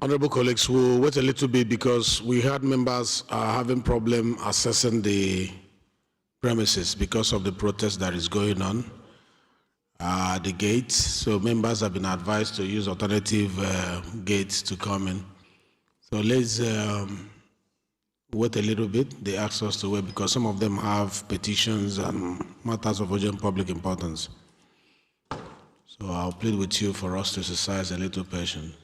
Honorable colleagues, we'll wait a little bit because we had members having problem accessing the premises because of the protest that is going on at the gates. So members have been advised to use alternative gates to come in. So let's wait a little bit. They asked us to wait because some of them have petitions and matters of urgent public importance. So I'll plead with you for us to exercise a little patience.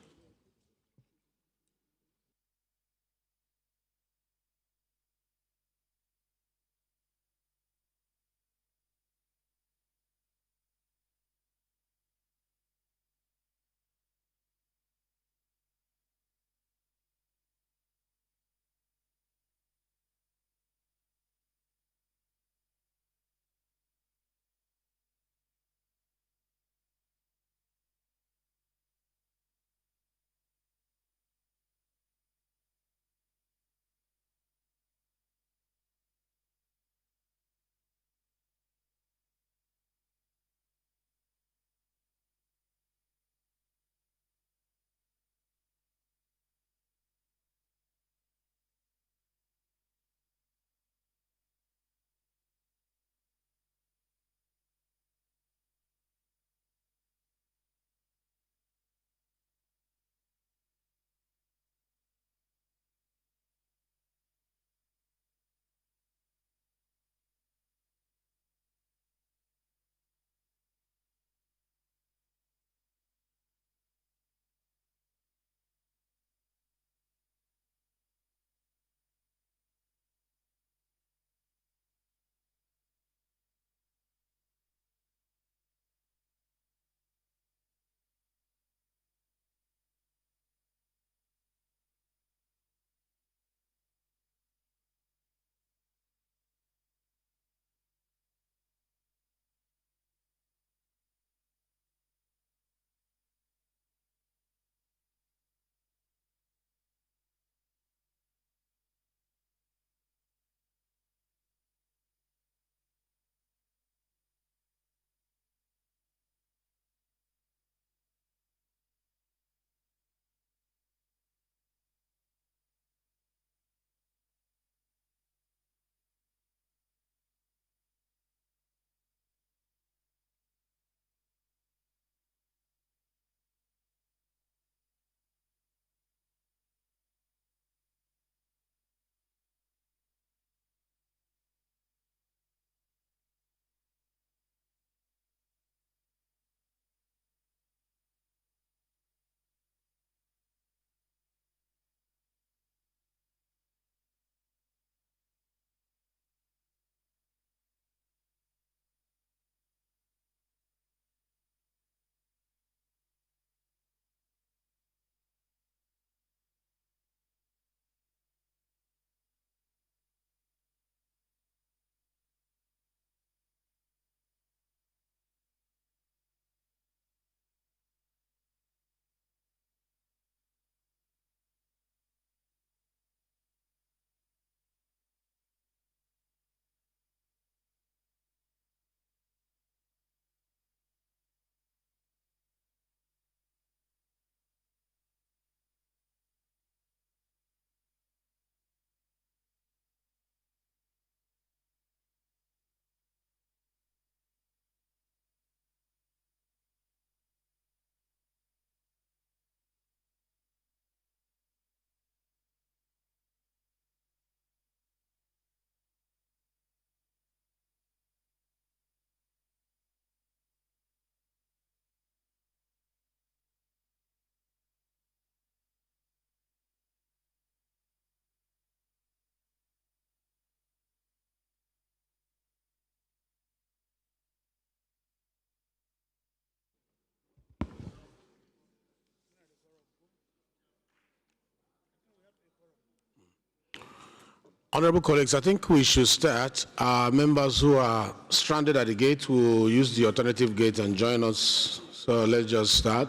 Honorable colleagues, I think we should start. Members who are stranded at the gate will use the alternative gate and join us. So let's just start.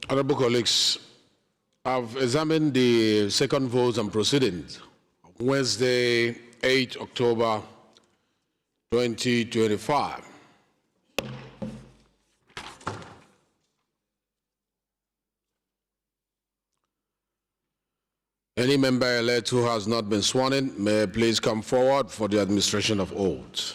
Honorable colleagues, I've examined the second votes and proceedings of Wednesday, 8 October 2025. Any member-elect who has not been sworn in may please come forward for the administration of oaths.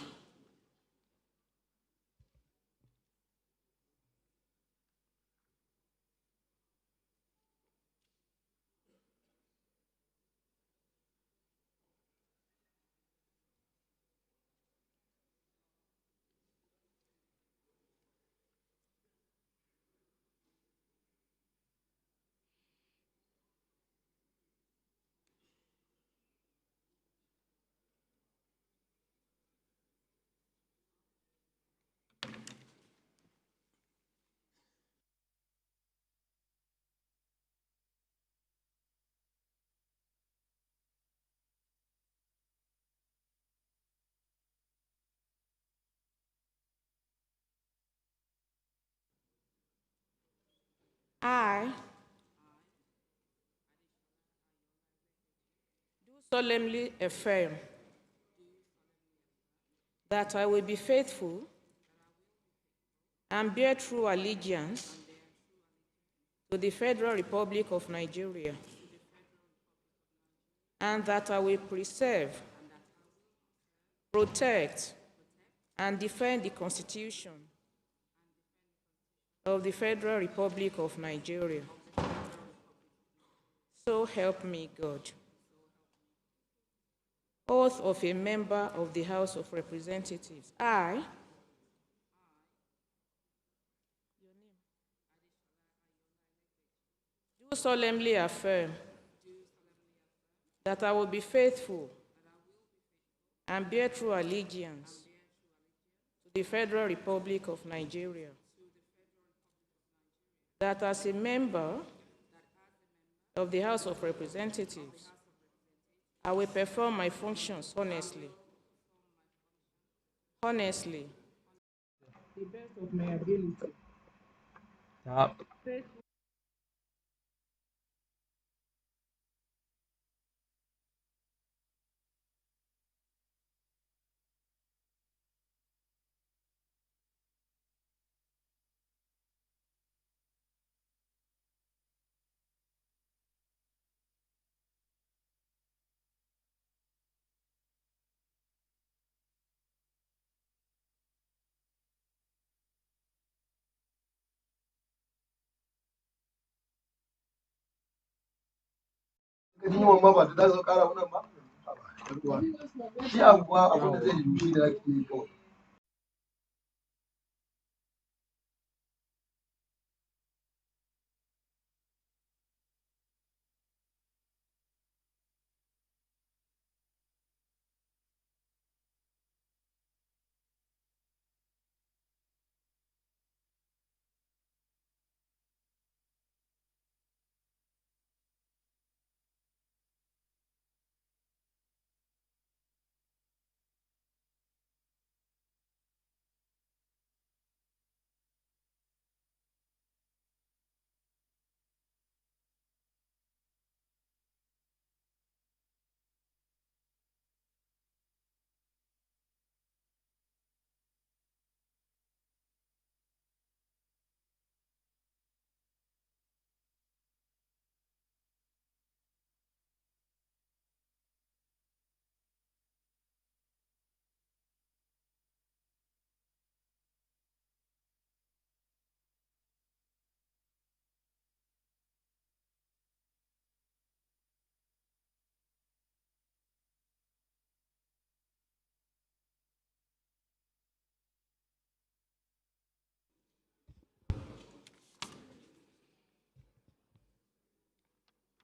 I do solemnly affirm that I will be faithful and bear true allegiance to the Federal Republic of Nigeria, and that I will preserve, protect, and defend the Constitution of the Federal Republic of Nigeria. So help me God. Oath of a member of the House of Representatives. I do solemnly affirm that I will be faithful and bear true allegiance to the Federal Republic of Nigeria, that as a member of the House of Representatives, I will perform my functions honestly, to the best of my ability. Stop.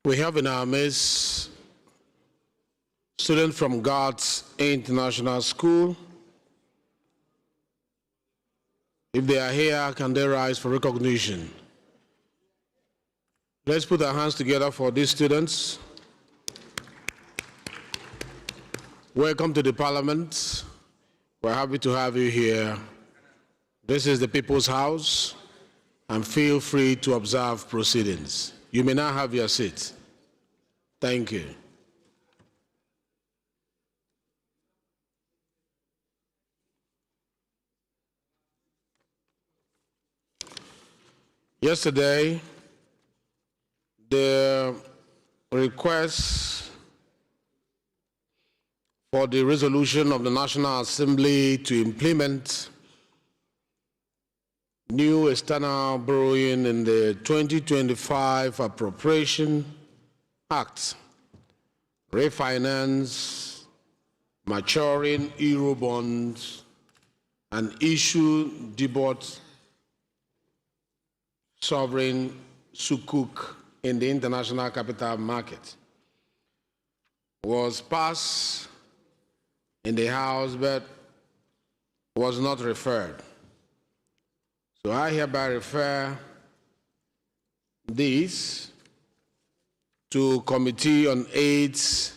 We have in our midst students from God's International School. If they are here, can they rise for recognition? Let's put our hands together for these students. Welcome to the Parliament. We're happy to have you here. This is the People's House, and feel free to observe proceedings. You may now have your seat. Thank you. Yesterday, the request for the resolution of the National Assembly to implement new external borrowing in the 2025 Appropriation Act, refinance maturing Eurobonds, and issue debut sovereign sukuk in the international capital market was passed in the House but was not referred. So I hereby refer this to Committee on AIDS,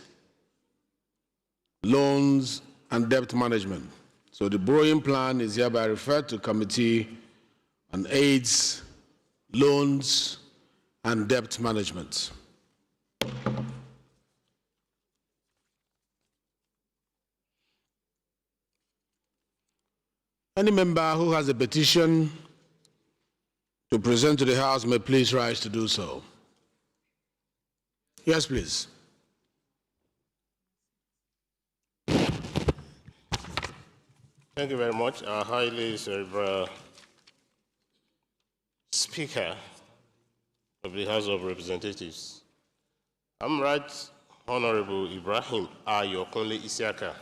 Loans and Debt Management. So the borrowing plan is hereby referred to Committee on AIDS, Loans and Debt Management. Any member who has a petition to present to the House may please rise to do so. Yes, please. Thank you very much. Our highly cerebral Speaker of the House of Representatives. I'm Right Honorable Ibrahim Ayokunle Isiaka.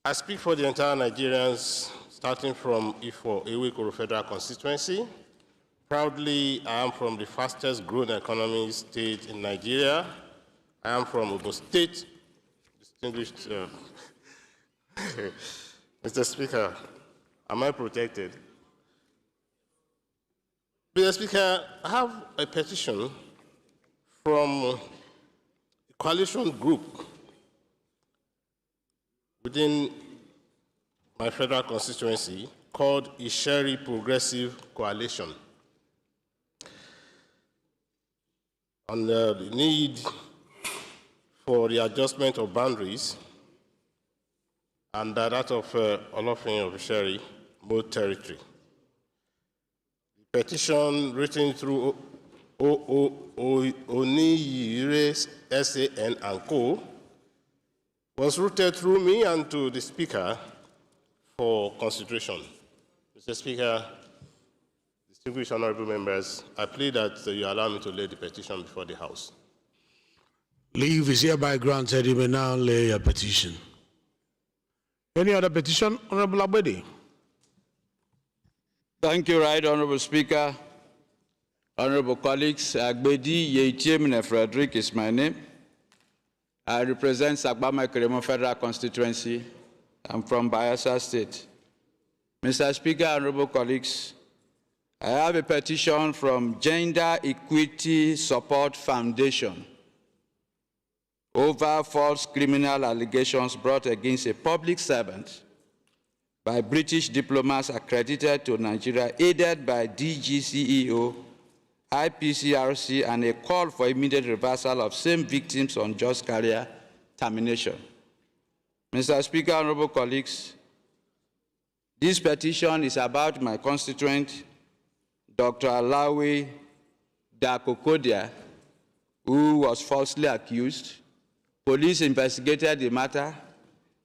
I speak for the entire Nigerians, starting from Ifo Ewekoro Federal Constituency. Proudly, I am from the fastest growing economy state in Nigeria. I am from Ogun State. Distinguished Mr. Speaker, am I protected? Mr. Speaker, I have a petition from a coalition group within my federal constituency called Isheri Progressive Coalition on the need for the adjustment of boundaries and that of Olofin of Isheri, Mode Territory. The petition written through Oniyire SAN and Co. was routed through me and to the Speaker for consideration. Mr. Speaker, distinguished honorable members, I plead that you allow me to lay the petition before the House. Leave is hereby granted. You may now lay a petition. Any other petition, Honorable Abedi? Thank you, Right Honorable Speaker. Honorable colleagues, Agbedi Yeitimne Frederick is my name. I represent Sagbama Keremo Federal Constituency. I'm from Bayelsa State. Mr. Speaker, honorable colleagues, I have a petition from Gender Equity Support Foundation over false criminal allegations brought against a public servant by British diplomats accredited to Nigeria, aided by DGCEO, IPCRC, and a call for immediate reversal of same victims' unjust career termination. Mr. Speaker, honorable colleagues, this petition is about my constituent, Dr. Alawi Dakokodia, who was falsely accused. Police investigated the matter.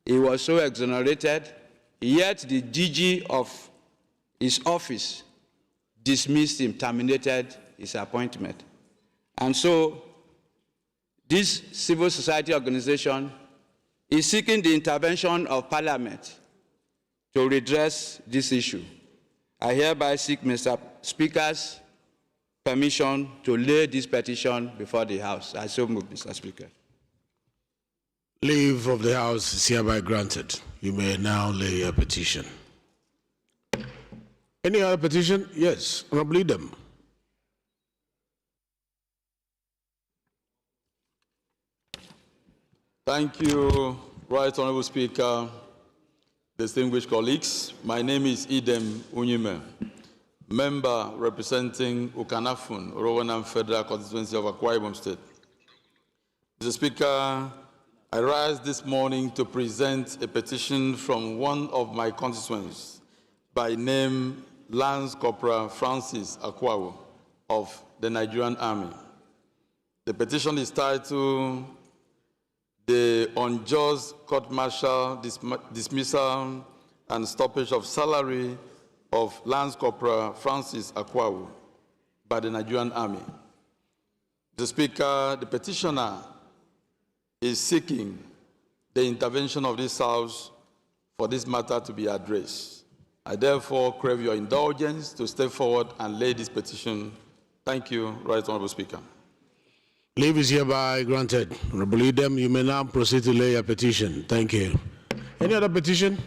He was so exonerated, yet the DG of his office dismissed him, terminated his appointment. And so this civil society organization is seeking the intervention of Parliament to redress this issue. I hereby seek Mr. Speaker's permission to lay this petition before the House. I so move, Mr. Speaker. Leave of the House is hereby granted. You may now lay a petition. Any other petition? Yes, Honorable Idem. Thank you, Right Honorable Speaker, distinguished colleagues. My name is Idem Unyime. member representing Ukanafun, Rowanam Federal Constituency of Akwa Ibom State. Mr. Speaker, I rise this morning to present a petition from one of my constituents by name Lance Corporal Francis Akwawo of the Nigerian Army. The petition is titled The Unjust Court-Martial Dismissal and Stoppage of Salary of Lance Corporal Francis Akwawo by the Nigerian Army. Mr. Speaker, the petitioner is seeking the intervention of this House for this matter to be addressed. I therefore crave your indulgence to step forward and lay this petition. Thank you, Right Honorable Speaker. Leave is hereby granted. Honorable Idem, you may now proceed to lay your petition. Thank you. Any other petition?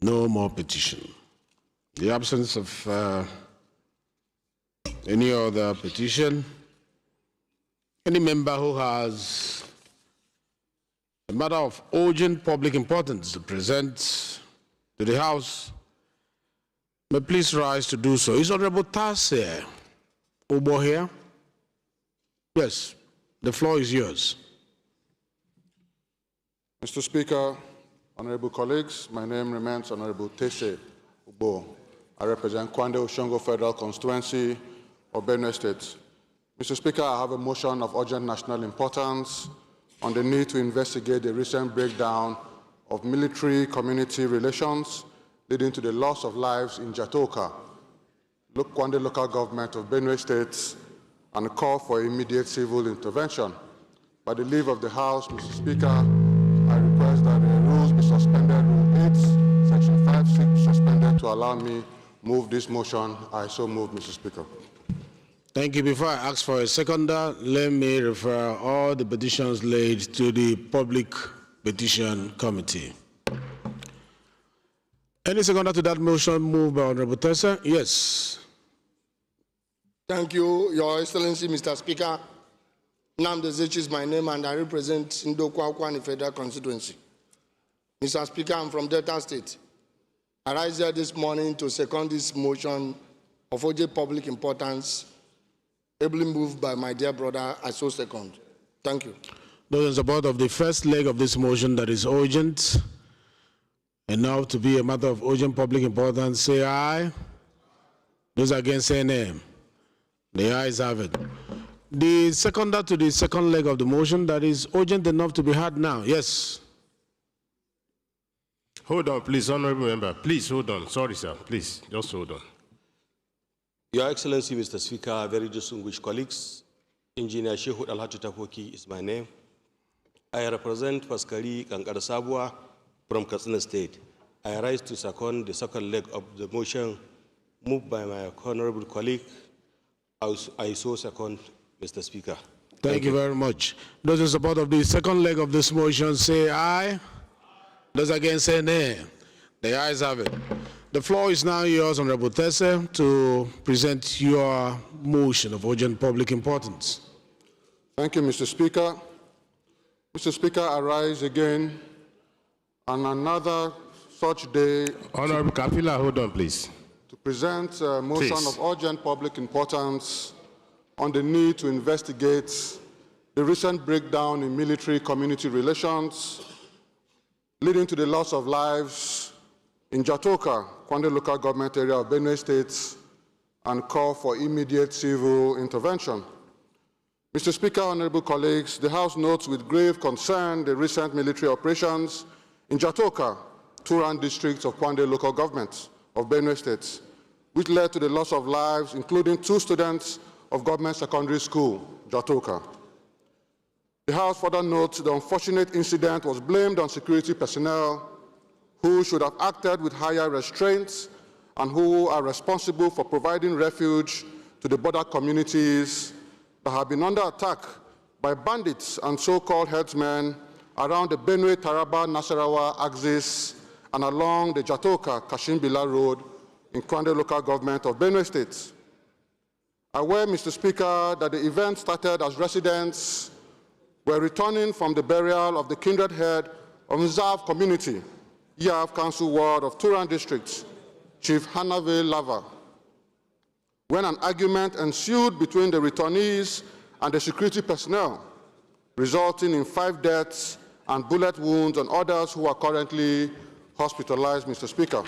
No more petition. In the absence of any other petition, any member who has a matter of urgent public importance to present to the House may please rise to do so. Is Honorable Tase Obo here? Yes, the floor is yours. Mr. Speaker, honorable colleagues, my name remains Honorable Tese Ubo. I represent Kwande Oshongo Federal Constituency of Benue State. Mr. Speaker, I have a motion of urgent national importance on the need to investigate the recent breakdown of military-community relations leading to the loss of lives in Jatoka, Kwande local government of Benue State, and call for immediate civil intervention. By the leave of the House, Mr. Speaker, I request that the rules be suspended, Rule 8, Section 5(6) be suspended to allow me move this motion. I so move, Mr. Speaker. Thank you. Before I ask for a seconder, let me refer all the petitions laid to the Public Petition Committee. Any seconder to that motion moved by Honorable Tessa? Yes. Thank you, Your Excellency, Mr. Speaker. Namde Zech is my name, and I represent Ndokwa Federal Constituency. Mr. Speaker, I'm from Delta State. I rise here this morning to second this motion of urgent public importance, ably moved by my dear brother. I so second. Thank you. Those in support of the first leg of this motion that is urgent enough to be a matter of urgent public importance, say aye. Those against, say nay. The ayes have it. The seconder to the second leg of the motion that is urgent enough to be heard now. Yes. Hold on, please, honorable member. Please hold on. Sorry, sir. Please, just hold on. Your Excellency, Mr. Speaker, very distinguished colleagues, Engineer Shehu Alhaji Tafoki is my name. I represent Paskari Kankarasabwa from Katsina State. I rise to second the second leg of the motion moved by my honorable colleague. I so second, Mr. Speaker. Thank you very much. Those in support of the second leg of this motion say aye. Those against, say nay. The ayes have it. The floor is now yours, Honorable Tesse, to present your motion of urgent public importance. Thank you, Mr. Speaker. Mr. Speaker, I rise again on another such day. Honorable Kapila, hold on, please. To present a motion of urgent public importance on the need to investigate the recent breakdown in military-community relations leading to the loss of lives in Jatoka, Kwande local government area of Benue State, and call for immediate civil intervention. Mr. Speaker, honorable colleagues, the House notes with grave concern the recent military operations in Jatoka, Turan districts of Kwande local government of Benue State, which led to the loss of lives, including 2 students of government secondary school, Jatoka. The House further notes the unfortunate incident was blamed on security personnel who should have acted with higher restraints and who are responsible for providing refuge to the border communities that have been under attack by bandits and so-called herdsmen around the Benue-Taraba-Nasarawa axis and along the Jatoka-Kashimbila Road in Kwande local government of Benue State. Aware, Mr. Speaker, that the event started as residents were returning from the burial of the kindred head of Nzav community, Yav Council Ward of Turan District, Chief Hanave Lava, when an argument ensued between the returnees and the security personnel, resulting in 5 deaths and bullet wounds on others who are currently hospitalized, Mr. Speaker.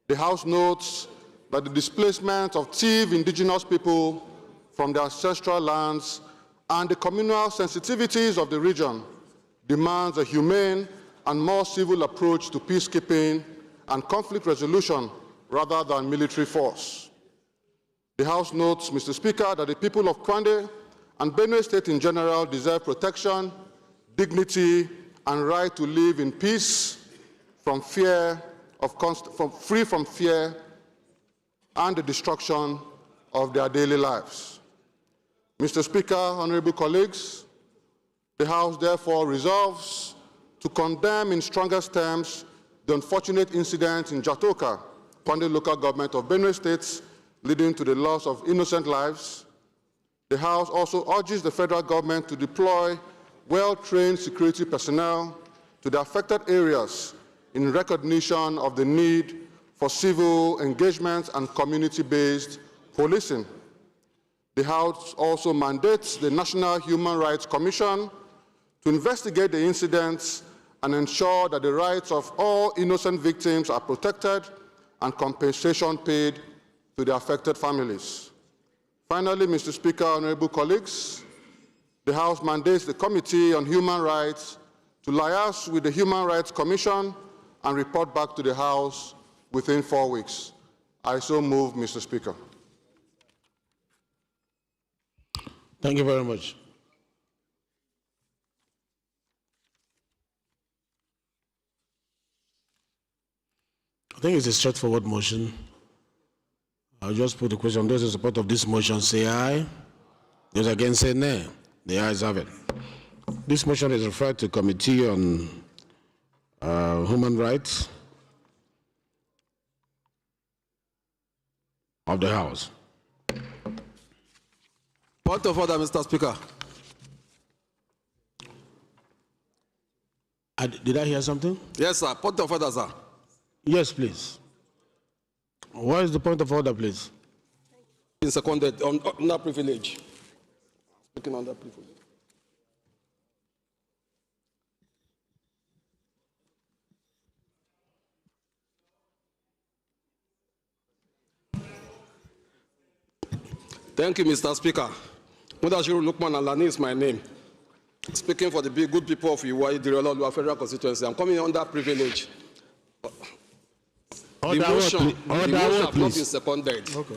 The House notes that the displacement of Tiv indigenous people from their ancestral lands and the communal sensitivities of the region demands a humane and more civil approach to peacekeeping and conflict resolution rather than military force. The House notes, Mr. Speaker, that the people of Kwande and Benue State in general deserve protection, dignity, and right to live in peace, free from fear and the destruction of their daily lives. Mr. Speaker, honorable colleagues, the House therefore resolves to condemn in strongest terms the unfortunate incident in Jatoka, Kwande local government of Benue State, leading to the loss of innocent lives. The House also urges the federal government to deploy well-trained security personnel to the affected areas in recognition of the need for civil engagement and community-based policing. The House also mandates the National Human Rights Commission to investigate the incidents and ensure that the rights of all innocent victims are protected and compensation paid to the affected families. Finally, Mr. Speaker, honorable colleagues, the House mandates the Committee on Human Rights to liaise with the Human Rights Commission and report back to the House within 4 weeks. I so move, Mr. Speaker. Thank you very much. I think it's a straightforward motion. I'll just put the question. Those in support of this motion say aye. Those against say nay. The ayes have it. This motion is referred to Committee on Human Rights of the House. Point of order, Mr. Speaker. Did I hear something? Yes, sir. Point of order, sir. Yes, please. What is the point of order, please? In seconded, under privilege. Speaking under privilege. Thank you, Mr. Speaker. Mudashiru Lukman Alani is my name. Speaking for the good people of Iwai, the Federal Constituency, I'm coming under privilege. The motion has not been seconded. Okay.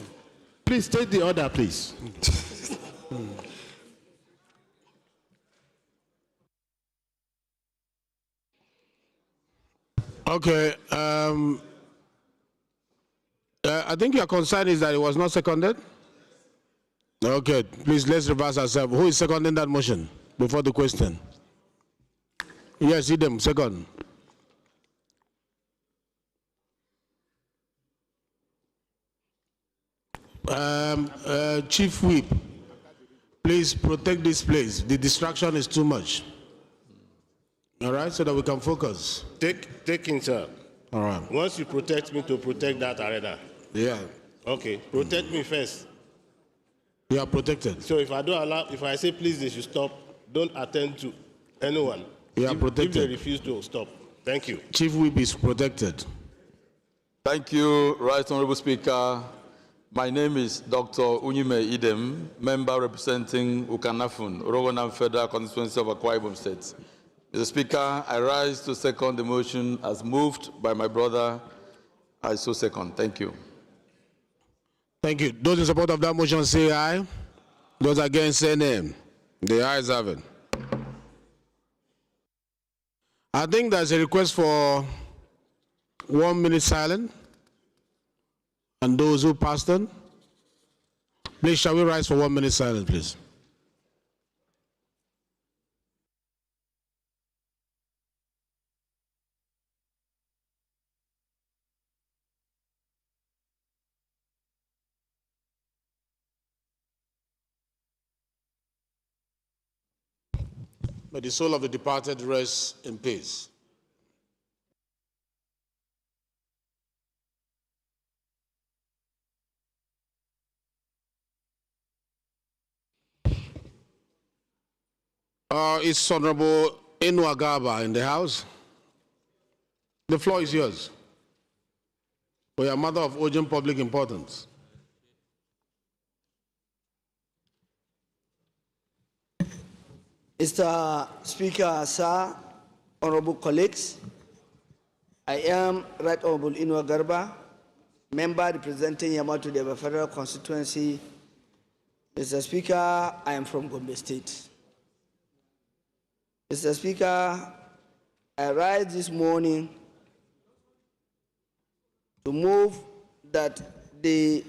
Please take the order, please. Okay. I think your concern is that it was not seconded. Okay. Please, let's reverse ourselves. Who is seconding that motion before the question? Yes, Idem, second. Chief Whip, please protect this place. The distraction is too much. All right, so that we can focus. Take it, sir. All right. Once you protect me, to protect that arena. Yeah. Okay, protect me first. You are protected. So if I say please they should stop, don't attend to anyone. You are protected. If they refuse to stop. Thank you. Chief Whip is protected. Thank you, Right Honorable Speaker. My name is Dr. Unyime Idem, member representing Ukanafun, Rowanam Federal Constituency of Akwa Ibom State. Mr. Speaker, I rise to second the motion as moved by my brother. I so second. Thank you. Thank you. Those in support of that motion say aye. Those against say nay. The ayes have it. I think there's a request for 1 minute silence. And those who passed on, please shall we rise for 1 minute silence, please. May the soul of the departed rest in peace. Is Honorable Enuagaba in the house? The floor is yours. For a matter of urgent public importance. Mr. Speaker, sir, honorable colleagues, I am Right Honorable Inua Garba, member representing Yamato Deba Federal Constituency. Mr. Speaker, I am from Gombe State. Mr. Speaker, I rise this morning to move that the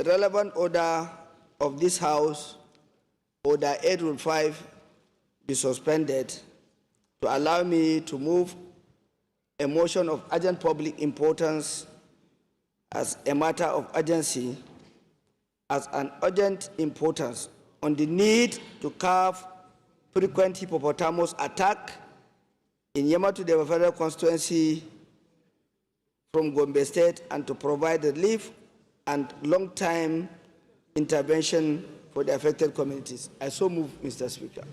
relevant order of this House, Order 805, be suspended to allow me to move a motion of urgent public importance as a matter of urgency, as an urgent importance on the need to curb frequent hippopotamus attack in Yamato Deba Federal Constituency from Gombe State and to provide relief and long-time intervention for the affected communities. I so move, Mr. Speaker.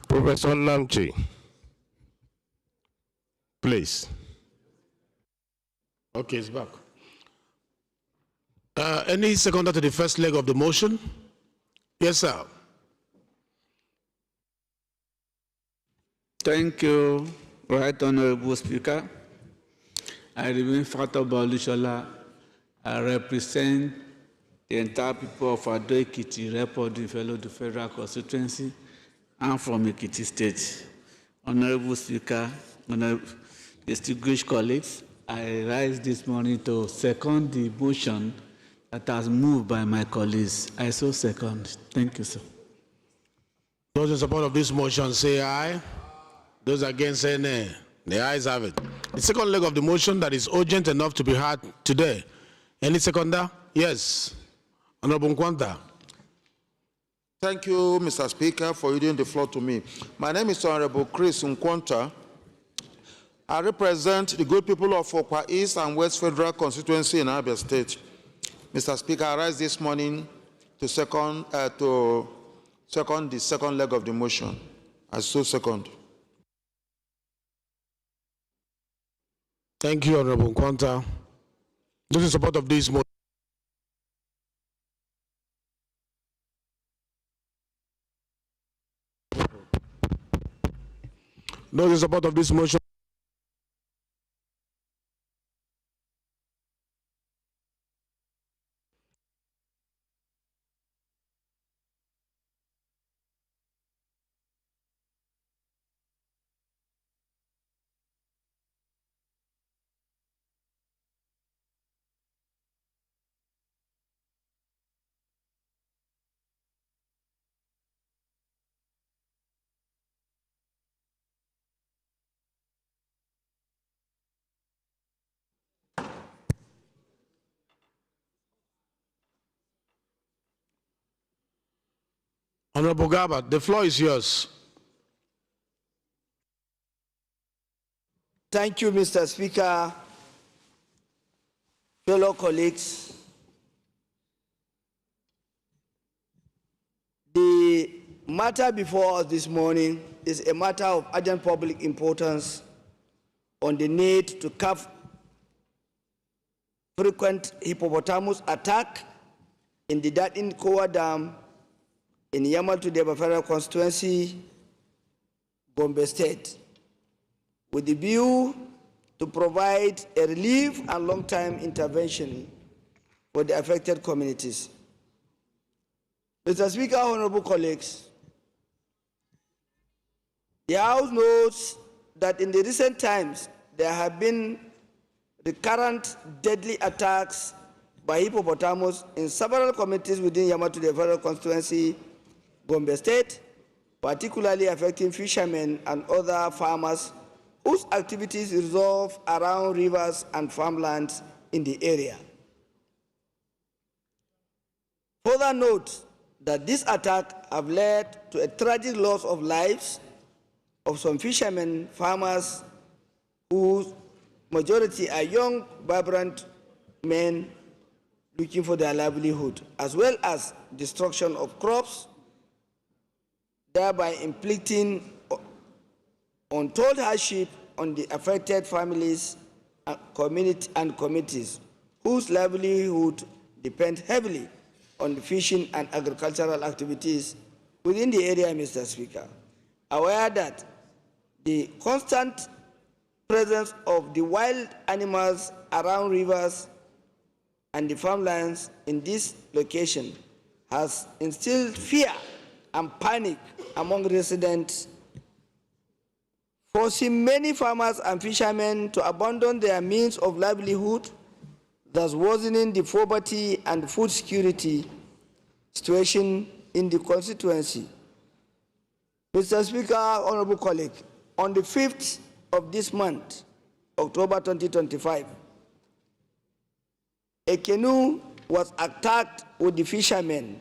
Professor Namchi, please. Okay, it's back. Any seconder to the first leg of the motion? Yes, sir. Thank you, Right Honorable Speaker. I remain Fatou Balushola. I represent the entire people of Ado Ekiti, representing fellow the Federal Constituency. I'm from Ekiti State. Honorable Speaker, honorable distinguished colleagues, I rise this morning to second the motion that has moved by my colleagues. I so second. Thank you, sir. Those in support of this motion say aye. Those against say nay. The ayes have it. The second leg of the motion that is urgent enough to be heard today. Any seconder? Yes. Honorable Nkwanta. Thank you, Mr. Speaker, for yielding the floor to me. My name is Honorable Chris Nkwanta. I represent the good people of Okwa East and West Federal Constituency in Abia State. Mr. Speaker, I rise this morning to second the second leg of the motion. I so second. Thank you, Honorable Nkwanta. Those in support of this motion. Those in support of this motion. Honorable Garba, the floor is yours. Thank you, Mr. Speaker. Fellow colleagues, the matter before us this morning is a matter of urgent public importance on the need to curb frequent hippopotamus attack in the Datin Kowa Dam in Yamato Deba Federal Constituency, Gombe State, with the view to provide a relief and long-time intervention for the affected communities. Mr. Speaker, honorable colleagues, the House notes that in the recent times there have been recurrent deadly attacks by hippopotamus in several communities within Yamato Deba Federal Constituency, Gombe State, particularly affecting fishermen and other farmers whose activities revolve around rivers and farmlands in the area. Further note that this attack have led to a tragic loss of lives of some fishermen, farmers whose majority are young, vibrant men looking for their livelihood, as well as destruction of crops, thereby inflicting untold hardship on the affected families and communities whose livelihood depend heavily on the fishing and agricultural activities within the area, Mr. Speaker. Aware that the constant presence of the wild animals around rivers and the farmlands in this location has instilled fear and panic among residents, forcing many farmers and fishermen to abandon their means of livelihood, thus worsening the poverty and food security situation in the constituency. Mr. Speaker, honorable colleague, on the 5th of this month, October 2025, a canoe was attacked with the fishermen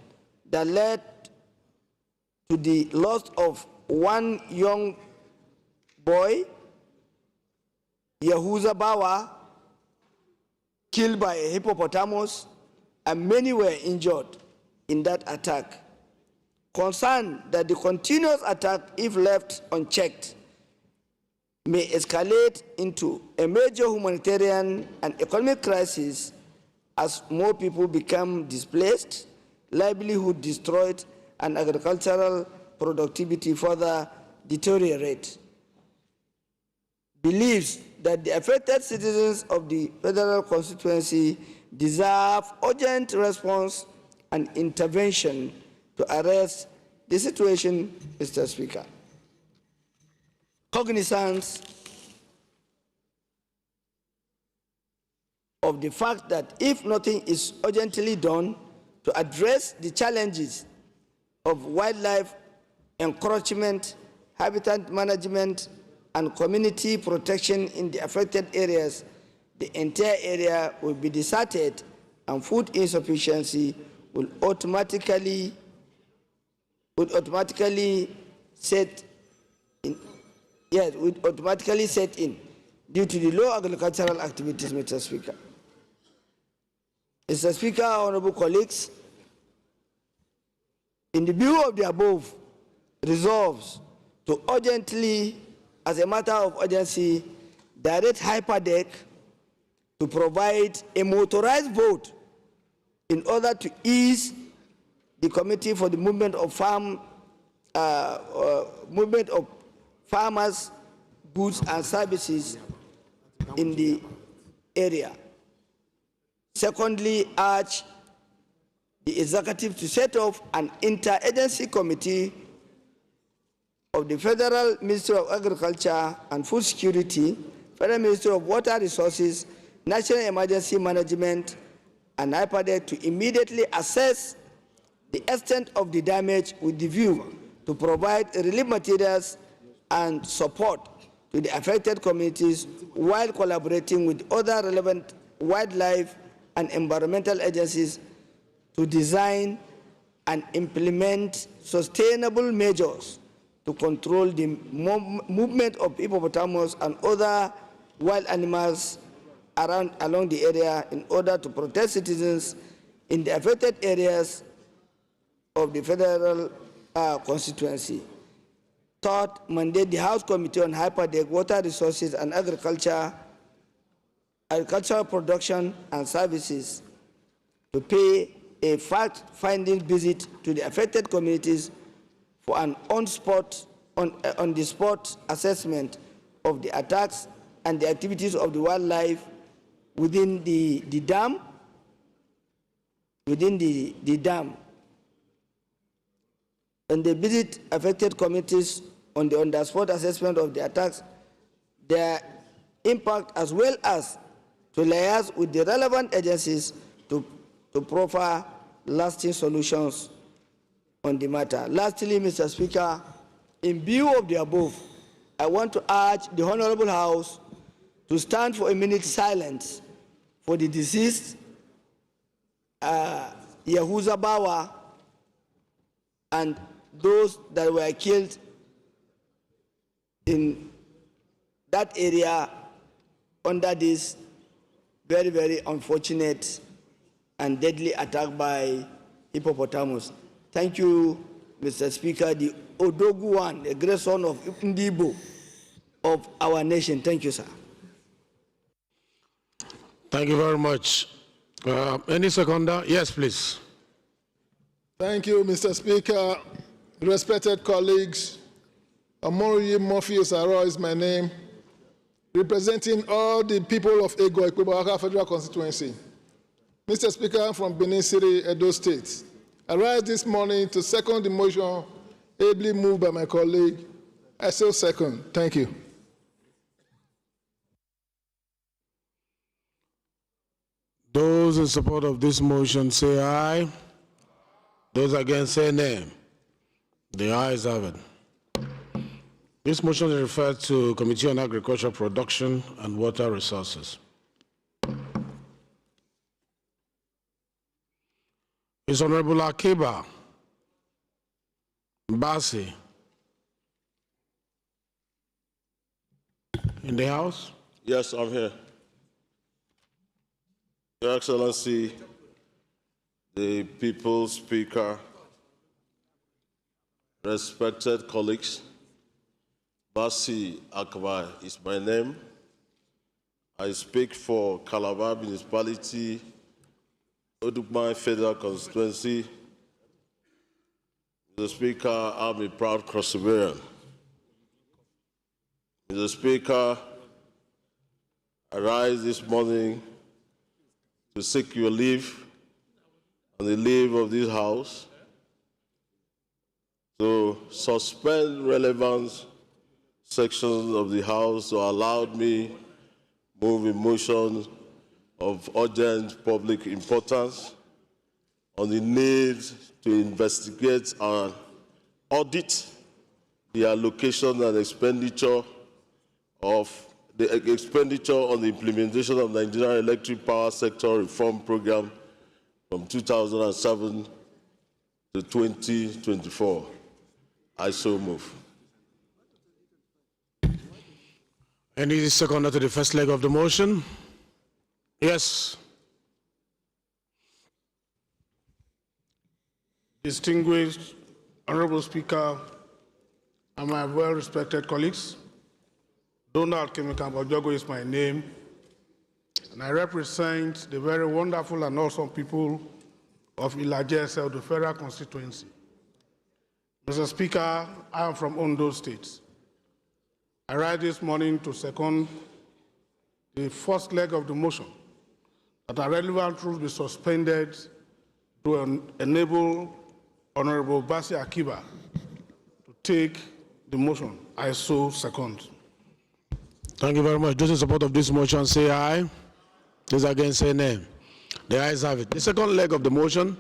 that led to the loss of one young boy, Yahuza Bawa, killed by a hippopotamus, and many were injured in that attack. Concerned that the continuous attack, if left unchecked, may escalate into a major humanitarian and economic crisis as more people become displaced, livelihood destroyed, and agricultural productivity further deteriorate. Believes that the affected citizens of the federal constituency deserve urgent response and intervention to arrest the situation, Mr. Speaker. Cognizance of the fact that if nothing is urgently done to address the challenges of wildlife encroachment, habitat management, and community protection in the affected areas, the entire area will be deserted and food insufficiency will automatically set in due to the low agricultural activities, Mr. Speaker. Mr. Speaker, honorable colleagues, in the view of the above, resolves to urgently, as a matter of urgency, direct Hyperdeck to provide a motorized vote in order to ease the Committee for the Movement of Farmers, Goods and Services in the area. Secondly, urge the executive to set up an interagency committee of the Federal Ministry of Agriculture and Food Security, Federal Ministry of Water Resources, National Emergency Management, and Hyperdeck to immediately assess the extent of the damage with the view to provide relief materials and support to the affected communities while collaborating with other relevant wildlife and environmental agencies to design and implement sustainable measures to control the movement of hippopotamus and other wild animals along the area in order to protect citizens in the affected areas of the federal constituency. Third, mandate the House Committee on Hyperdeck, Water Resources and Agricultural Production and Services to pay a fact-finding visit to the affected communities for an on-the-spot assessment of the attacks and the activities of the wildlife within the dam. And they visit affected communities on the on-the-spot assessment of the attacks, their impact, as well as to liaise with the relevant agencies to proffer lasting solutions on the matter. Lastly, Mr. Speaker, in view of the above, I want to urge the Honorable House to stand for a minute silence for the deceased Yahuza Bawa and those that were killed in that area under this very, very unfortunate and deadly attack by hippopotamus. Thank you, Mr. Speaker, the Odogu one, the great son of Ndibo of our nation. Thank you, sir. Thank you very much. Any seconder? Yes, please. Thank you, Mr. Speaker. Respected colleagues, Amori Murphy Osaro is my name, representing all the people of Ego Ikwebawaka Federal Constituency. Mr. Speaker, I'm from Benin City, Edo State. I rise this morning to second the motion ably moved by my colleague. I still second. Thank you. Those in support of this motion say aye. Those against say nay. The ayes have it. This motion is referred to Committee on Agriculture Production and Water Resources. Is Honorable Akiba Mbasi in the House? Yes, I'm here. Your Excellency, the People's Speaker, respected colleagues, Basi Akbar is my name. I speak for Calabar Municipality, Odugban Federal Constituency. Mr. Speaker, I'm a proud Cross-Riverian. Mr. Speaker, I rise this morning to seek your leave and the leave of this House to suspend relevant sections of the House to allow me move a motion of urgent public importance on the need to investigate and audit the allocation and expenditure on the implementation of Nigerian Electric Power Sector Reform Program from 2007 to 2024. I so move. Any seconder to the first leg of the motion? Yes. Distinguished Honorable Speaker and my well-respected colleagues, Donald Kemikambojogo is my name, and I represent the very wonderful and awesome people of Ilaje, the Federal Constituency. Mr. Speaker, I am from Ondo State. I rise this morning to second the first leg of the motion that a relevant rules be suspended to enable Honorable Basi Akiba to take the motion. I so second. Thank you very much. Those in support of this motion say aye. Those against say nay. The ayes have it. The second leg of the motion.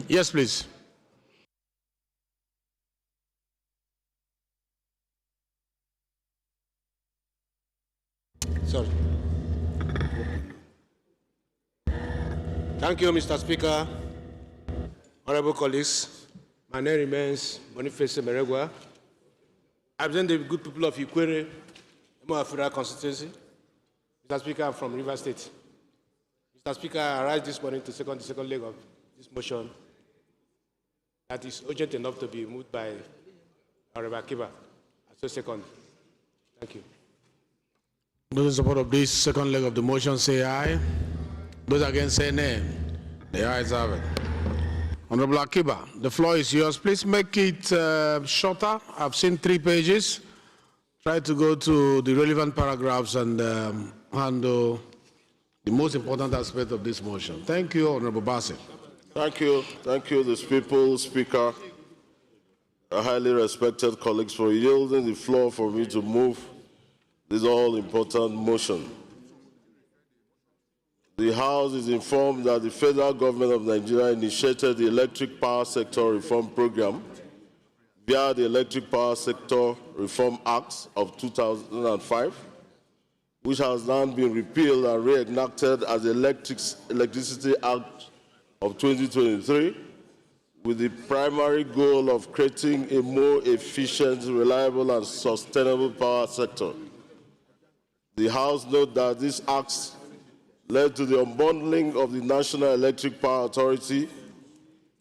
Yes, please. Sorry. Thank you, Mr. Speaker. Honorable colleagues, my name remains Boniface Meregwa. I represent the good people of Ikwere, Federal Constituency. Mr. Speaker, I'm from River State. Mr. Speaker, I rise this morning to second the second leg of this motion that is urgent enough to be moved by Honorable Akiba. I so second. Thank you. Those in support of this second leg of the motion say aye. Those against say nay. The ayes have it. Honorable Akiba, the floor is yours. Please make it shorter. I've seen 3 pages. Try to go to the relevant paragraphs and handle the most important aspect of this motion. Thank you, Honorable Bassett. Thank you, the People's Speaker, highly respected colleagues, for yielding the floor for me to move this all-important motion. The House is informed that the federal government of Nigeria initiated the Electric Power Sector Reform Program via the Electric Power Sector Reform Act of 2005, which has now been repealed and reenacted as the Electricity Act of 2023, with the primary goal of creating a more efficient, reliable, and sustainable power sector. The House notes that these acts led to the unbundling of the National Electric Power Authority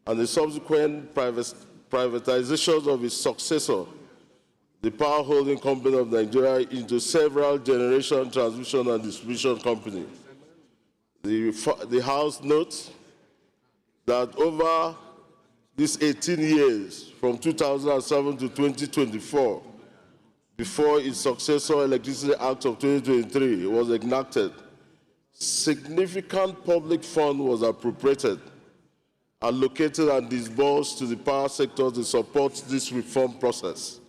and the subsequent privatizations of its successor, the Power Holding Company of Nigeria, into several generation, transmission, and distribution companies. The House notes that over these 18 years, from 2007 to 2024, before its successor Electricity Act of 2023 was enacted, significant public fund was appropriated, allocated and disbursed to the power sector to support this reform process,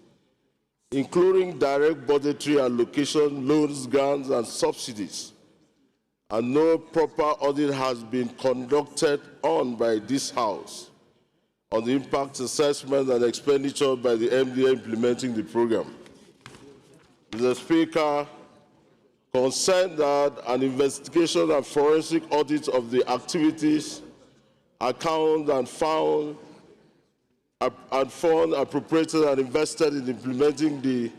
including direct budgetary allocation, loans, grants, and subsidies. And no proper audit has been conducted on by this House on the impact assessment and expenditure by the MDA implementing the program. Mr. Speaker, concerned that an investigation and forensic audit of the activities, accounts, and funds appropriated and invested in implementing the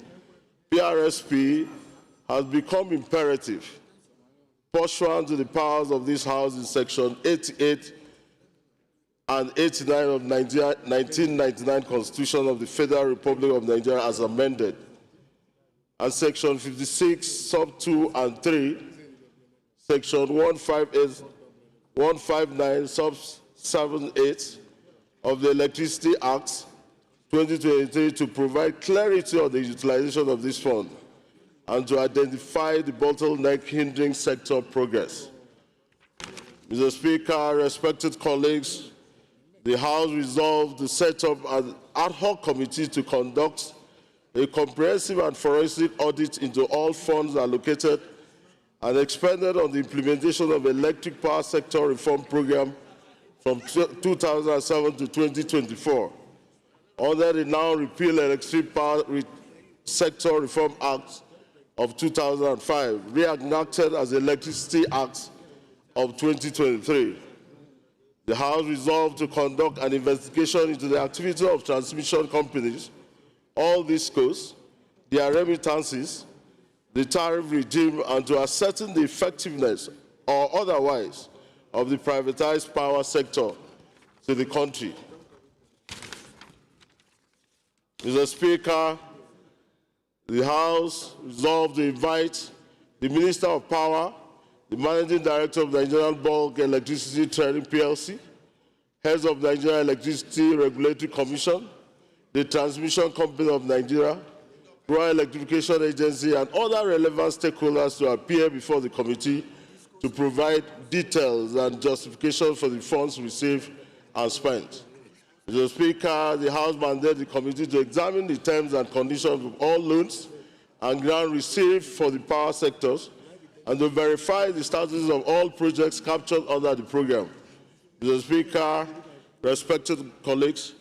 PRSP has become imperative, pursuant to the powers of this House in Section 88 and 89 of the 1999 Constitution of the Federal Republic of Nigeria as amended, and Section 56, sub 2 and 3, Section 159, sub 7, 8 of the Electricity Act 2023 to provide clarity on the utilization of this fund and to identify the bottleneck hindering sector progress. Mr. Speaker, respected colleagues, the House resolved to set up an ad hoc committee to conduct a comprehensive and forensic audit into all funds allocated and expended on the implementation of electric power sector reform program from 2007 to 2024 under the now repealed Electric Power Sector Reform Act of 2005, reenacted as the Electricity Act of 2023. The House resolved to conduct an investigation into the activity of transmission companies, all these costs, their remittances, the tariff regime, and to ascertain the effectiveness or otherwise of the privatized power sector to the country. Mr. Speaker, the House resolved to invite the Minister of Power, the Managing Director of the Nigerian Bulk Electricity Trading PLC, heads of the Nigeria Electricity Regulatory Commission, the Transmission Company of Nigeria, Royal Electrification Agency, and other relevant stakeholders to appear before the committee to provide details and justification for the funds received and spent. Mr. Speaker, the House mandated the committee to examine the terms and conditions of all loans and grants received for the power sectors and to verify the status of all projects captured under the program. Mr. Speaker, respected colleagues,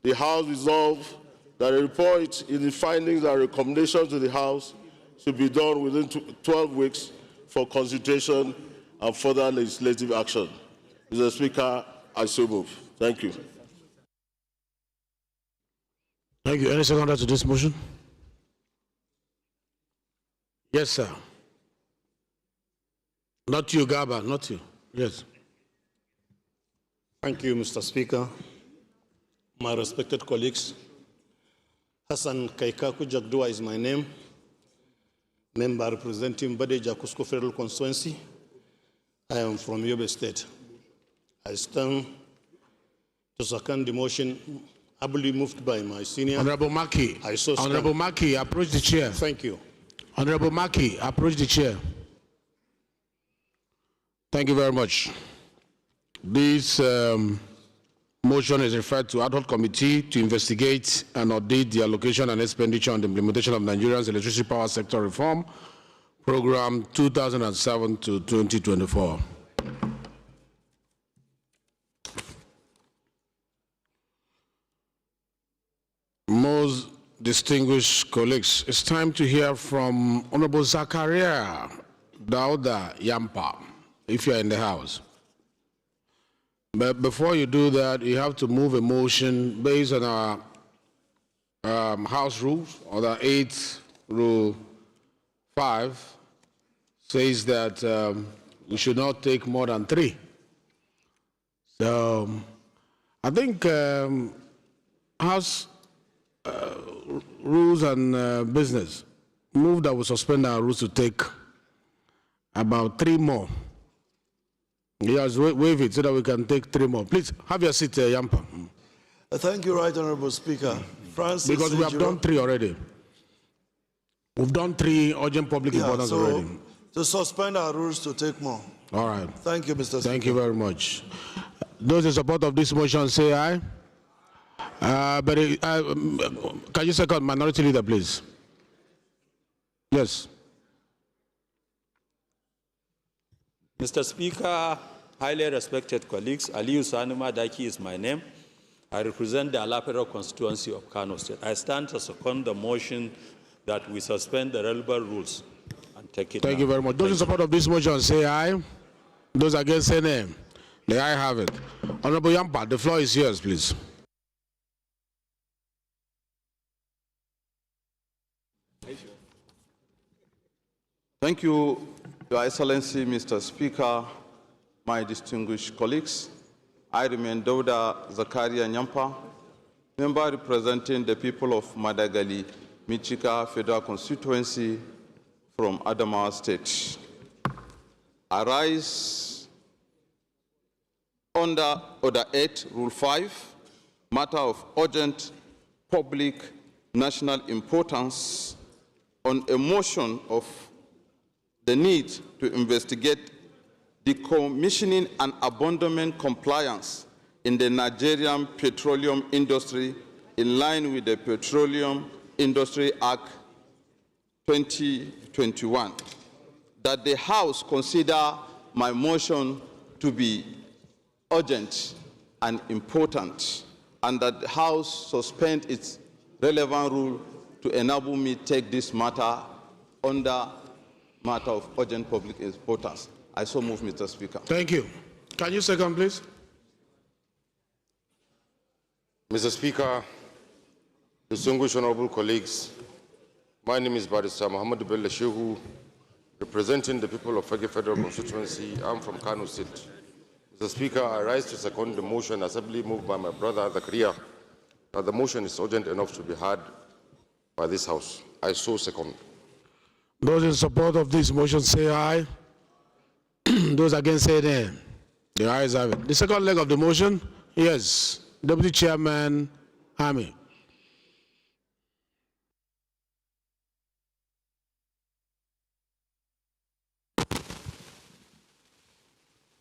the House resolved that a report in the findings and recommendations to the House should be done within 12 weeks for consultation and further legislative action. Mr. Speaker, I so move. Thank you. Thank you. Any seconder to this motion? Yes, sir. Not you, Gaba, not you. Yes. Thank you, Mr. Speaker. My respected colleagues, Hassan Kaikaku Jagdua is my name, member representing Badeja Kusko Federal Constituency. I am from Yobe State. I stand to second the motion ably moved by my senior. Honorable Maki, Honorable Maki, approach the chair. Thank you. Honorable Maki, approach the chair. Thank you very much. This motion is referred to ad hoc committee to investigate and audit the allocation and expenditure and implementation of Nigeria's electricity power sector reform program 2007 to 2024. Most distinguished colleagues, it's time to hear from Honorable Zakaria Dauda Yampa, if you're in the House. But before you do that, you have to move a motion based on our House rules, or the 8th Rule 5, says that we should not take more than 3. So I think House Rules and Business move that we suspend our rules to take about 3 more. Yes, waive it so that we can take 3 more. Please have your seat, Yampa. Thank you, Right Honorable Speaker. Francis Because we have done 3 already. We've done 3 urgent public importance already. To suspend our rules to take more. All right. Thank you, Mr. Speaker. Thank you very much. Those in support of this motion say aye. Can you second Minority Leader, please? Yes. Mr. Speaker, highly respected colleagues, Aliyu Sanuma Daki is my name. I represent the Alapero constituency of Kano State. I stand to second the motion that we suspend the relevant rules and take it. Thank you very much. Those in support of this motion say aye. Those against say nay. The ayes have it. Honorable Yampa, the floor is yours, please. Thank you, Your Excellency, Mr. Speaker, my distinguished colleagues. I remain Dauda Zakaria Nyampa, member representing the people of Madagali, Michika Federal Constituency from Adamawa State. I rise under Order 8, Rule 5, matter of urgent public national importance on a motion of the need to investigate decommissioning and abandonment compliance in the Nigerian petroleum industry in line with the Petroleum Industry Act 2021. That the House consider my motion to be urgent and important, and that the House suspend its relevant rule to enable me take this matter under matter of urgent public importance. I so move, Mr. Speaker. Thank you. Can you second, please? Mr. Speaker, distinguished honorable colleagues, my name is Barrister Muhammad Bello Shehu, representing the people of Fege Federal Constituency. I'm from Kano State. Mr. Speaker, I rise to second the motion assembly moved by my brother Zakaria that the motion is urgent enough to be heard by this House. I so second. Those in support of this motion say aye. Those against say nay. The ayes have it. The second leg of the motion, yes. Deputy Chairman Hami.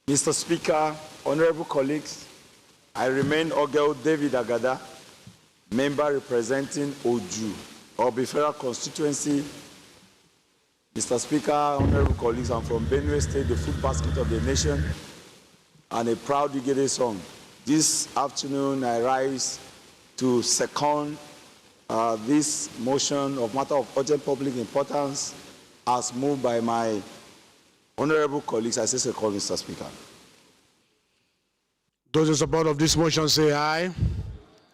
Mr. Speaker, honorable colleagues, I remain Ogel David Agada, member representing Oju, Obi Federal Constituency. Mr. Speaker, honorable colleagues, I'm from Benue State, the food basket of the nation, and a proud Igede song. This afternoon, I rise to second this motion of matter of urgent public importance as moved by my honorable colleagues. I say second, Mr. Speaker. Those in support of this motion say aye.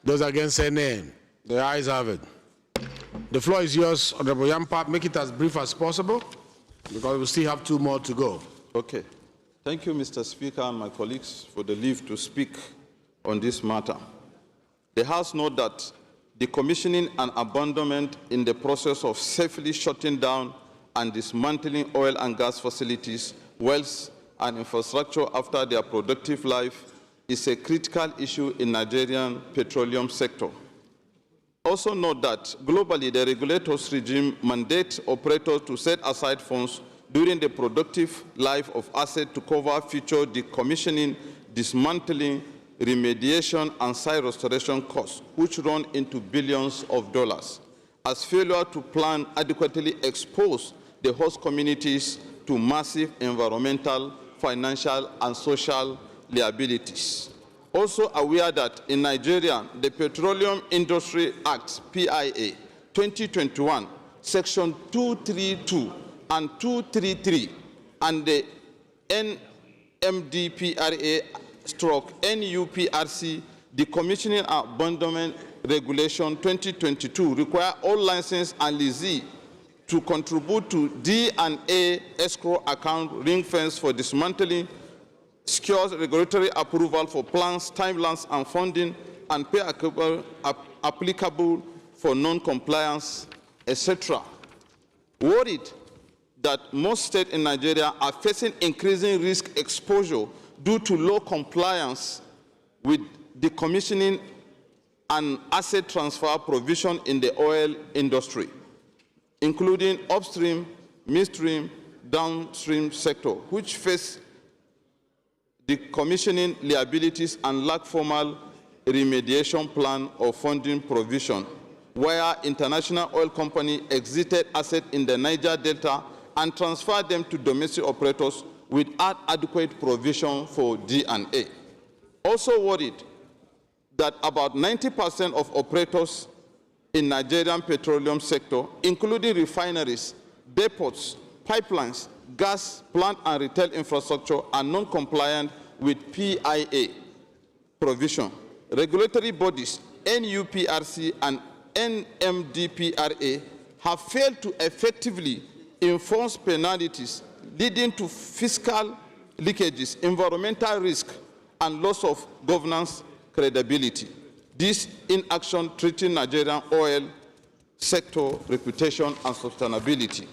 Those against say nay. The ayes have it. The floor is yours, Honorable Yampa. Make it as brief as possible, because we still have 2 more to go. Okay. Thank you, Mr. Speaker, and my colleagues for the leave to speak on this matter. The House notes that decommissioning and abandonment in the process of safely shutting down and dismantling oil and gas facilities, wells, and infrastructure after their productive life is a critical issue in Nigerian petroleum sector. Also note that globally, the regulators regime mandates operators to set aside funds during the productive life of assets to cover future decommissioning, dismantling, remediation, and site restoration costs, which run into billions of dollars, as failure to plan adequately expose the host communities to massive environmental, financial, and social liabilities. Also aware that in Nigeria, the Petroleum Industry Act, PIA, 2021, Section 232 and 233, and the NMDPRA/NUPRC Decommissioning and Abandonment Regulation 2022 require all licensed and leasee to contribute to D&A escrow account ring fence for dismantling, secures regulatory approval for plans, timelines, and funding, and pay applicable for non-compliance, etc. Worried that most states in Nigeria are facing increasing risk exposure due to low compliance with decommissioning and asset transfer provision in the oil industry, including upstream, midstream, downstream sector, which face decommissioning liabilities and lack formal remediation plan or funding provision, where international oil company exited assets in the Niger Delta and transferred them to domestic operators without adequate provision for D&A. Also worried that about 90% of operators in Nigerian petroleum sector, including refineries, depots, pipelines, gas, plant and retail infrastructure, are non-compliant with PIA provision. Regulatory bodies, NUPRC and NMDPRA, have failed to effectively enforce penalties, leading to fiscal leakages, environmental risk, and loss of governance credibility. This inaction threatens Nigerian oil sector reputation and sustainability.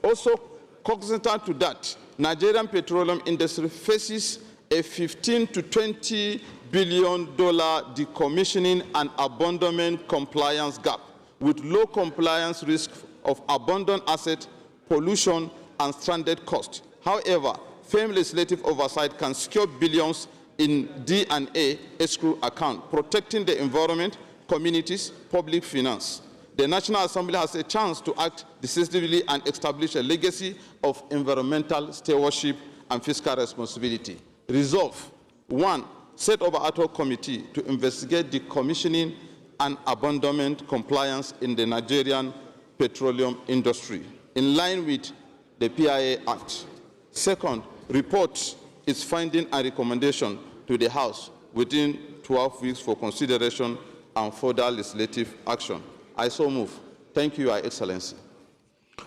Also, cognizant to that, Nigerian petroleum industry faces a $15 to $20 billion decommissioning and abandonment compliance gap, with low compliance risk of abandoned assets, pollution, and stranded costs. However, firm legislative oversight can secure billions in D&A escrow account, protecting the environment, communities, public finance. The National Assembly has a chance to act decisively and establish a legacy of environmental stewardship and fiscal responsibility. Resolve: 1. Set up an ad hoc committee to investigate decommissioning and abandonment compliance in the Nigerian petroleum industry, in line with the PIA Act. 2. Report its finding and recommendation to the House within 12 weeks for consideration and further legislative action. I so move. Thank you, Your Excellency.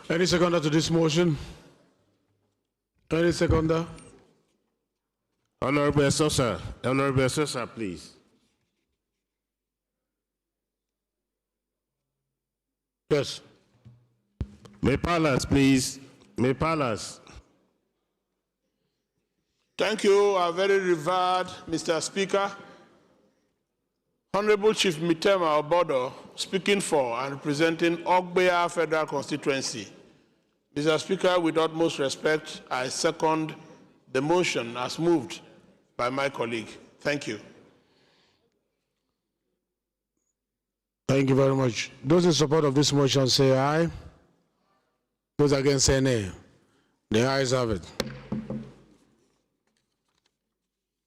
Any seconder to this motion? Any seconder? Honorable Sosa, please. Yes. May Palace, please. May Palace. Thank you, our very revered Mr. Speaker. Honorable Chief Mitema Obodo, speaking for and representing Ogbea Federal Constituency. Mr. Speaker, with utmost respect, I second the motion as moved by my colleague. Thank you. Thank you very much. Those in support of this motion say aye. Those against say nay. The ayes have it.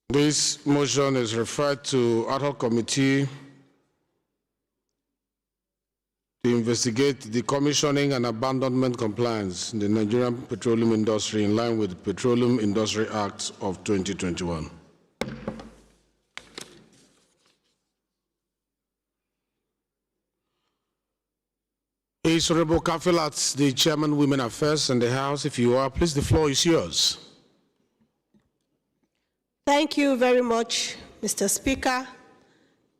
This motion is referred to ad hoc committee to investigate the commissioning and abandonment compliance in the Nigerian petroleum industry in line with the Petroleum Industry Act of 2021. Is Honorable Kafilat, the Chairman, Women Affairs in the House? If you are, please, the floor is yours. Thank you very much, Mr. Speaker,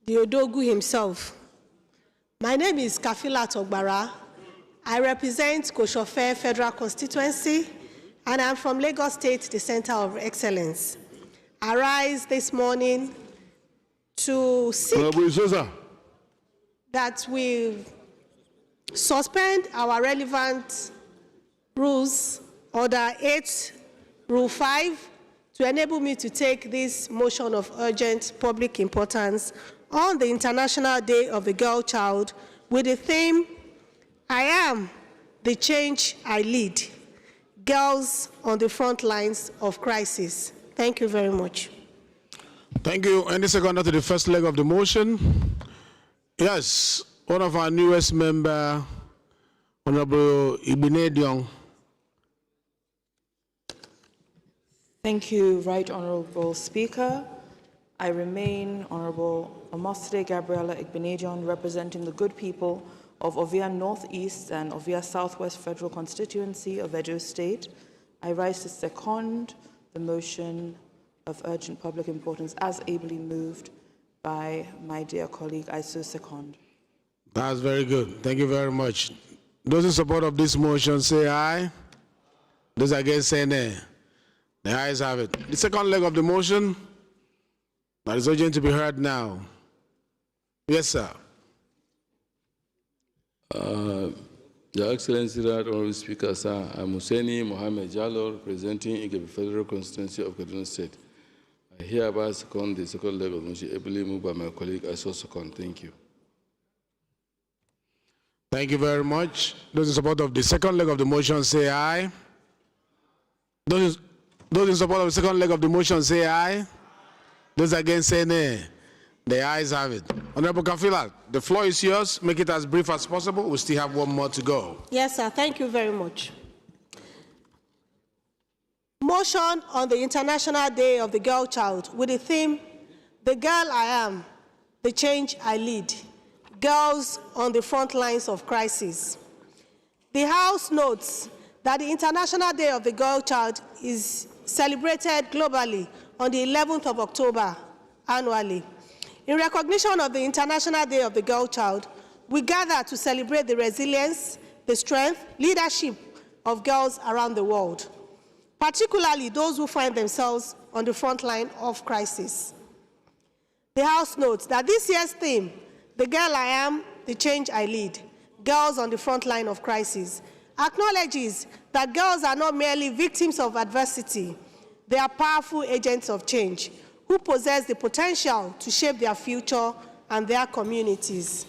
the Odogu himself. My name is Kafilat Ogbara. I represent Koshofe Federal Constituency, and I'm from Lagos State, the Center of Excellence. I rise this morning to seek that we suspend our relevant rules, Order 8, Rule 5, to enable me to take this motion of urgent public importance on the International Day of the Girl Child with the theme, I am the change I lead, girls on the front lines of crisis. Thank you very much. Thank you. Any seconder to the first leg of the motion? Yes, one of our newest member, Honorable Ibinedion. Thank you, Right Honorable Speaker. I remain Honorable Omoside Gabriela Igbenedion, representing the good people of Ovia Northeast and Ovia Southwest Federal Constituency of Edo State, I rise to second the motion of urgent public importance as ably moved by my dear colleague. I so second. That's very good. Thank you very much. Those in support of this motion say aye. Those against say nay. The ayes have it. The second leg of the motion that is urgent to be heard now. Yes, sir. Your Excellency, Right Honorable Speaker, sir, I'm Hussaini Mohammed Jallo, representing Igebe Federal Constituency of Kaduna State. I hereby second the second leg of the motion, ably moved by my colleague. I so second. Thank you. Thank you very much. Those in support of the second leg of the motion say aye. Those in support of the second leg of the motion say aye. Those against say nay. The ayes have it. Honorable Kafila, the floor is yours. Make it as brief as possible. We still have one more to go. Yes, sir. Thank you very much. Motion on the International Day of the Girl Child with the theme, The Girl I Am, the Change I Lead. Girls on the front lines of crisis. The House notes that the International Day of the Girl Child is celebrated globally on the 11th of October annually. In recognition of the International Day of the Girl Child, we gather to celebrate the resilience, the strength, leadership of girls around the world, particularly those who find themselves on the front line of crisis. The House notes that this year's theme, The Girl I Am, the Change I Lead, Girls on the Front Line of Crisis, acknowledges that girls are not merely victims of adversity. They are powerful agents of change who possess the potential to shape their future and their communities.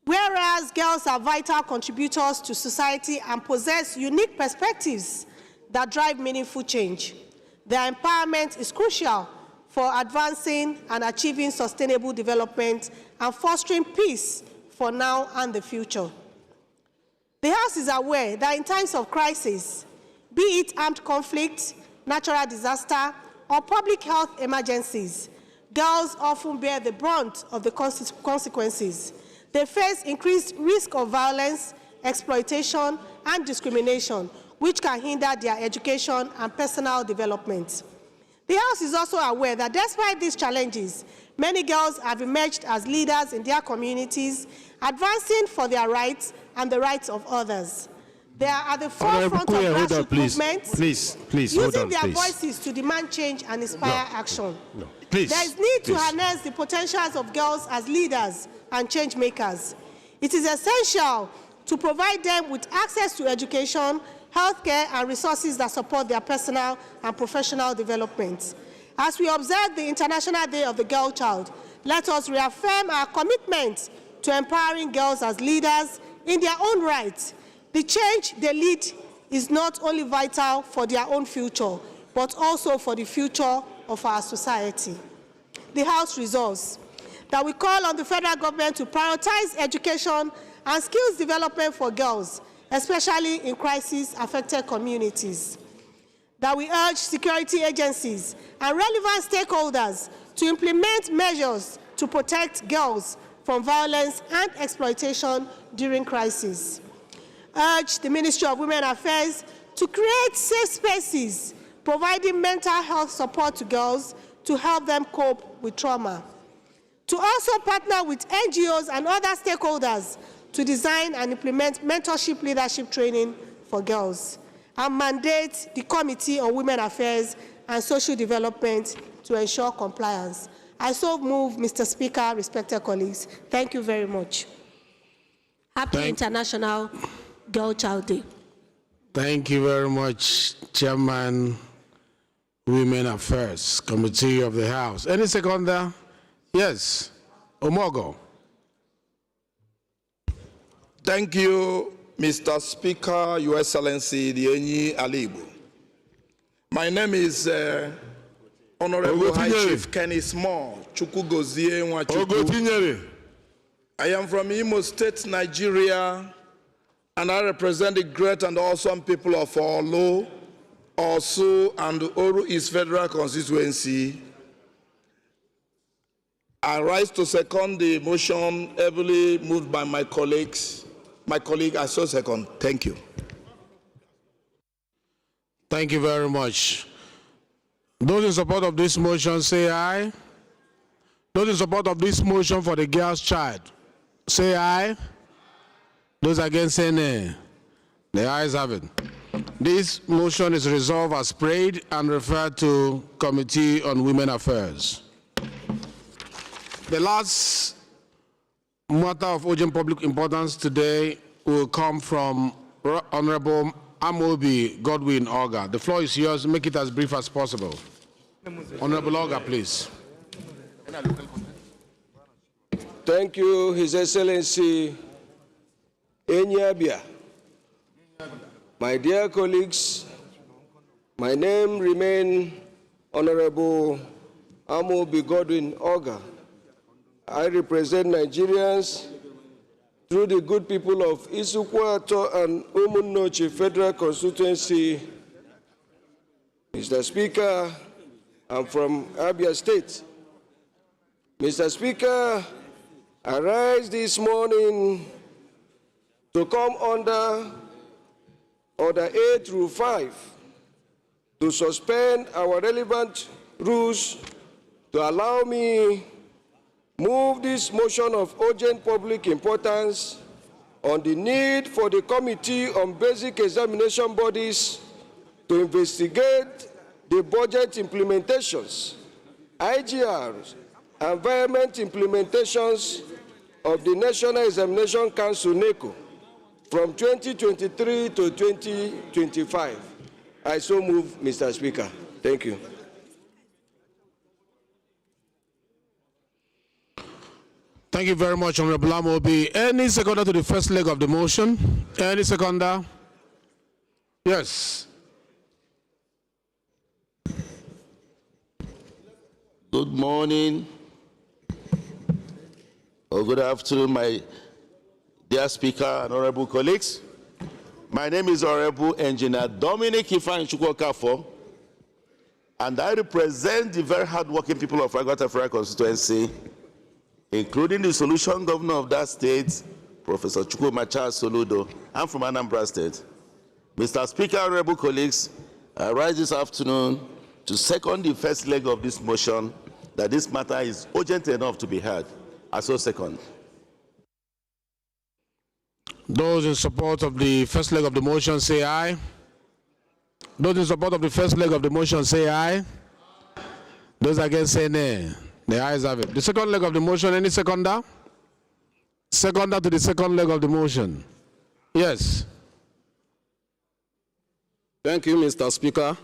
Whereas girls are vital contributors to society and possess unique perspectives that drive meaningful change, their empowerment is crucial for advancing and achieving sustainable development and fostering peace for now and the future. The House is aware that in times of crisis, be it armed conflict, natural disaster, or public health emergencies, girls often bear the brunt of the consequences. They face increased risk of violence, exploitation, and discrimination, which can hinder their education and personal development. The House is also aware that despite these challenges, many girls have emerged as leaders in their communities, advancing for their rights and the rights of others. They are at the forefront of grassroots movements, using their voices to demand change and inspire action. There is need to harness the potentials of girls as leaders and change makers. It is essential to provide them with access to education, healthcare, and resources that support their personal and professional development. As we observe the International Day of the Girl Child, let us reaffirm our commitment to empowering girls as leaders in their own right. The change they lead is not only vital for their own future, but also for the future of our society. The House resolves that we call on the federal government to prioritize education and skills development for girls, especially in crisis-affected communities. That we urge security agencies and relevant stakeholders to implement measures to protect girls from violence and exploitation during crisis. Urge the Ministry of Women Affairs to create safe spaces, providing mental health support to girls to help them cope with trauma. To also partner with NGOs and other stakeholders to design and implement mentorship leadership training for girls, and mandate the Committee on Women Affairs and Social Development to ensure compliance. I so move, Mr. Speaker, respected colleagues. Thank you very much. Happy International Girl Child Day. Thank you very much, Chairman, Women Affairs Committee of the House. Any seconder? Yes, Omogo. Thank you, Mr. Speaker, Your Excellency, Dienyi Alibu. My name is Honorable High Chief Kenny Small, Chukwugozie Nwachukwu. I am from Imo State, Nigeria, and I represent the great and awesome people of Olu, Osu, and Oru East Federal Constituency. I rise to second the motion heavily moved by my colleagues. My colleague, I so second. Thank you. Thank you very much. Those in support of this motion say aye. Those in support of this motion for the girl's child say aye. Those against say nay. The ayes have it. This motion is resolved as prayed and referred to Committee on Women Affairs. The last matter of urgent public importance today will come from Honorable Amobi Godwin Oga. The floor is yours. Make it as brief as possible. Honorable Oga, please. Thank you, His Excellency Enyabia. My dear colleagues, my name remains Honorable Amobi Godwin Oga. I represent Nigerians through the good people of Isukwato and Umunnochi Federal Constituency. Mr. Speaker, I'm from Abia State. Mr. Speaker, I rise this morning to come under Order 8 through 5 to suspend our relevant rules to allow me move this motion of urgent public importance on the need for the Committee on Basic Examination Bodies to investigate the budget implementations, IGRs, environment implementations of the National Examination Council, NECO, from 2023 to 2025. I so move, Mr. Speaker. Thank you. Thank you very much, Honorable Amobi. Any seconder to the first leg of the motion? Any seconder? Yes. Good morning or good afternoon, my dear Speaker and honorable colleagues. My name is Honorable Engineer Dominic Ifeanyi Chukwuokafo, and I represent the very hardworking people of Agwata Federal Constituency, including the solution governor of that state, Professor Chukwumacha Soludo. I'm from Anambra State. Mr. Speaker, honorable colleagues, I rise this afternoon to second the first leg of this motion that this matter is urgent enough to be heard. I so second. Those in support of the first leg of the motion say aye. Those in support of the first leg of the motion say aye. Those against say nay. The ayes have it. The second leg of the motion, any seconder? Seconder to the second leg of the motion. Yes. Thank you, Mr. Speaker.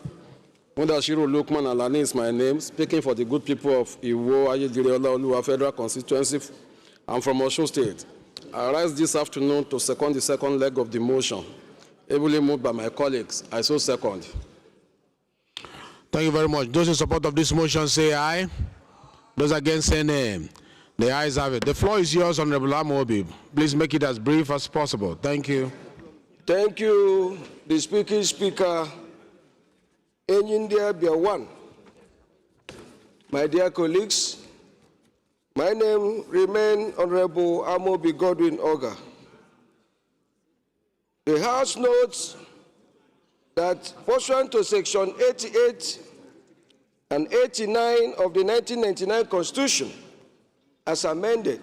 Mudashiru Lukman Alani is my name, speaking for the good people of Iwo Ayedire Oluwa Federal Constituency. I'm from Osun State. I rise this afternoon to second the second leg of the motion, ably moved by my colleagues. I so second. Thank you very much. Those in support of this motion say aye. Those against say nay. The ayes have it. The floor is yours, Honorable Amobi. Please make it as brief as possible. Thank you. Thank you, the Speaker. India Bia 1. My dear colleagues, my name remains Honorable Amobi Godwin Oga. The House notes that pursuant to Section 88 and 89 of the 1999 Constitution, as amended,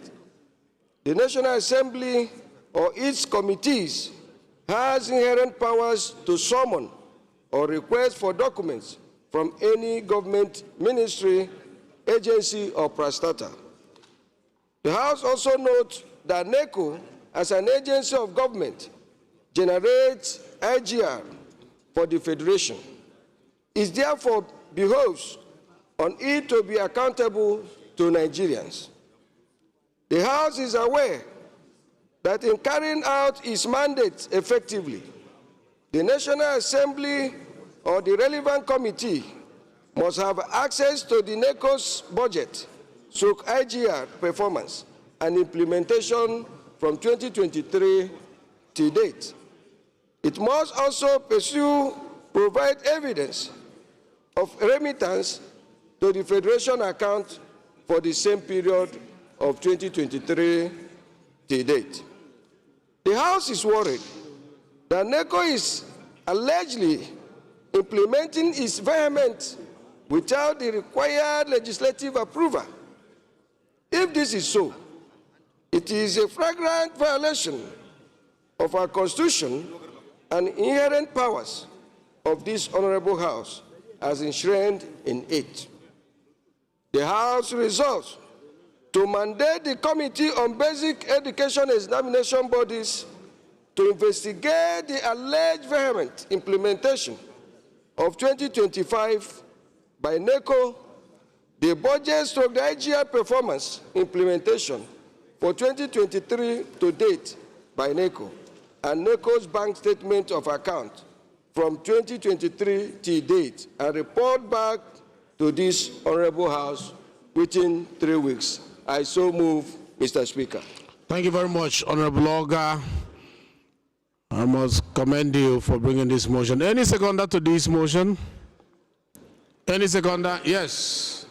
the National Assembly or its committees has inherent powers to summon or request for documents from any government ministry, agency, or prestata. The House also notes that NECO, as an agency of government, generates IGR for the Federation. It therefore behoves on it to be accountable to Nigerians. The House is aware that in carrying out its mandate effectively, the National Assembly or the relevant committee must have access to the NECO's budget, so IGR performance and implementation from 2023 to date. It must also provide evidence of remittance to the Federation account for the same period of 2023 to date. The House is worried that NECO is allegedly implementing its vehement without the required legislative approval. If this is so, it is a flagrant violation of our Constitution and inherent powers of this Honorable House as enshrined in it. The House resolves to mandate the Committee on Basic Education Examination Bodies to investigate the alleged vehement implementation of 2025 by NECO, the budget stroke the IGR performance implementation for 2023 to date by NECO, and NECO's bank statement of account from 2023 to date, and report back to this Honorable House within 3 weeks. I so move, Mr. Speaker. Thank you very much, Honorable Oga. I must commend you for bringing this motion. Any seconder to this motion? Any seconder? Yes.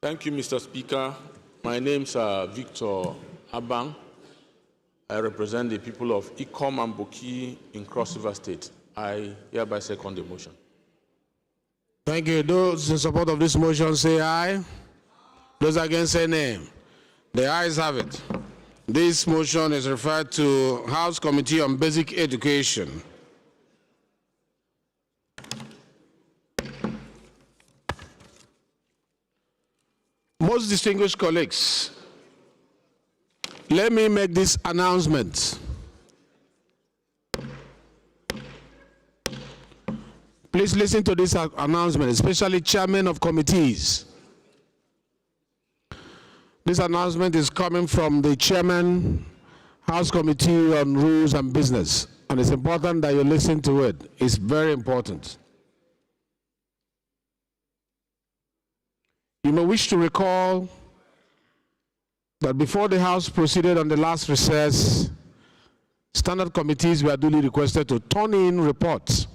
Thank you, Mr. Speaker. My name is Victor Abang. I represent the people of Ikom and Boki in Cross River State. I hereby second the motion. Thank you. Those in support of this motion say aye. Those against say nay. The ayes have it. This motion is referred to House Committee on Basic Education. Most distinguished colleagues, let me make this announcement. Please listen to this announcement, especially chairmen of committees. This announcement is coming from the chairman, House Committee on Rules and Business, and it's important that you listen to it. It's very important. You may wish to recall that before the House proceeded on the last recess, standard committees were duly requested to turn in reports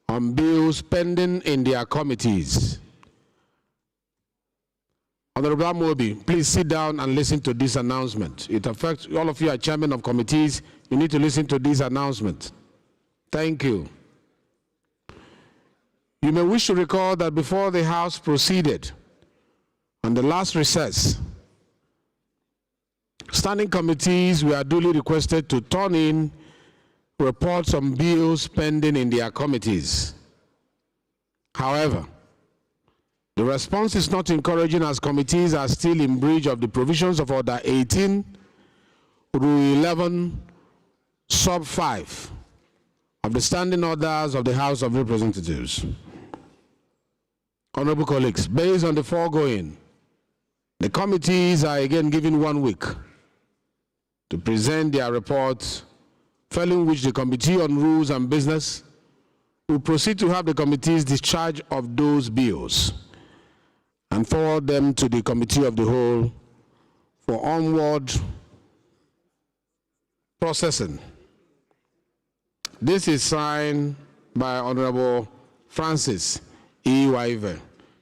on bills pending in their committees. Honorable Amobi, please sit down and listen to this announcement. It affects all of you are chairmen of committees. You need to listen to this announcement. Thank you. You may wish to recall that before the House proceeded on the last recess, standing committees were duly requested to turn in reports on bills pending in their committees. However, the response is not encouraging as committees are still in breach of the provisions of Order 18, Rule 11, Sub 5 of the Standing Orders of the House of Representatives. Honorable colleagues, based on the foregoing, the committees are again given 1 week to present their reports, failing which the Committee on Rules and Business will proceed to have the committee's discharge of those bills and forward them to the Committee of the Whole for onward processing. This is signed by Honorable Francis E. Waive,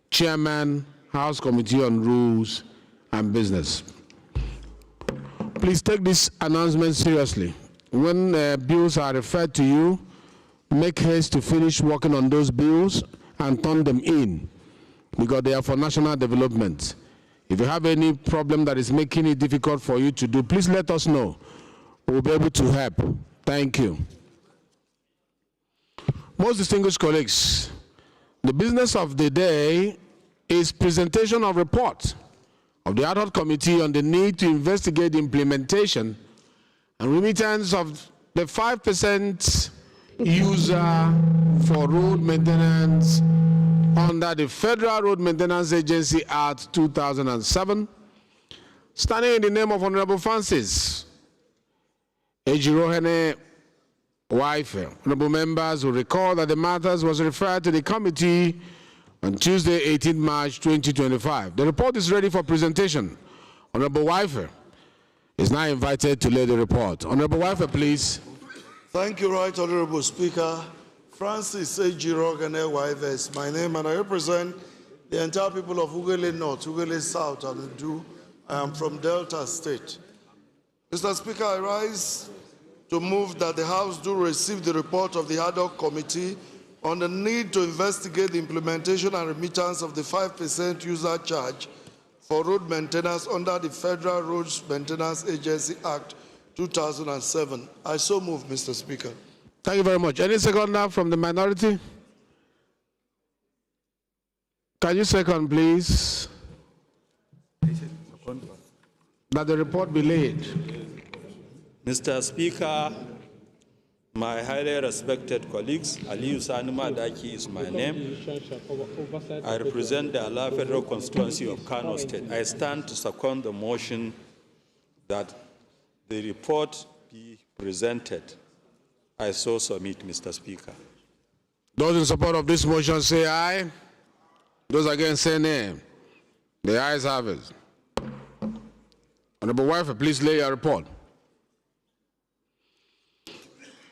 Chairman, House Committee on Rules and Business. Please take this announcement seriously. When bills are referred to you, make haste to finish working on those bills and turn them in, because they are for national development. If you have any problem that is making it difficult for you to do, please let us know. We'll be able to help. Thank you. Most distinguished colleagues, the business of the day is presentation of report of the ad hoc committee on the need to investigate the implementation and remittance of the 5% user for road maintenance under the Federal Road Maintenance Agency Act 2007, standing in the name of Honorable Francis Ejirohene Waife. Honorable members will recall that the matters was referred to the committee on Tuesday, 18 March 2025. The report is ready for presentation. Honorable Waife is now invited to lay the report. Honorable Waife, please. Thank you, Right Honorable Speaker. Francis Ejirogane YVS, my name, and I represent the entire people of Ugele North, Ugele South, and Udu. I am from Delta State. Mr. Speaker, I rise to move that the House do receive the report of the ad hoc committee on the need to investigate the implementation and remittance of the 5% user charge for road maintenance under the Federal Roads Maintenance Agency Act 2007. I so move, Mr. Speaker. Thank you very much. Any second now from the minority? Can you second, please? That the report be laid. Mr. Speaker, my highly respected colleagues, Aliyu Sanuma Daki is my name. I represent the Ala Federal Constituency of Kano State. I stand to second the motion that the report be presented. I so submit, Mr. Speaker. Those in support of this motion say aye. Those against say nay. The ayes have it. Honorable Wife, please lay your report.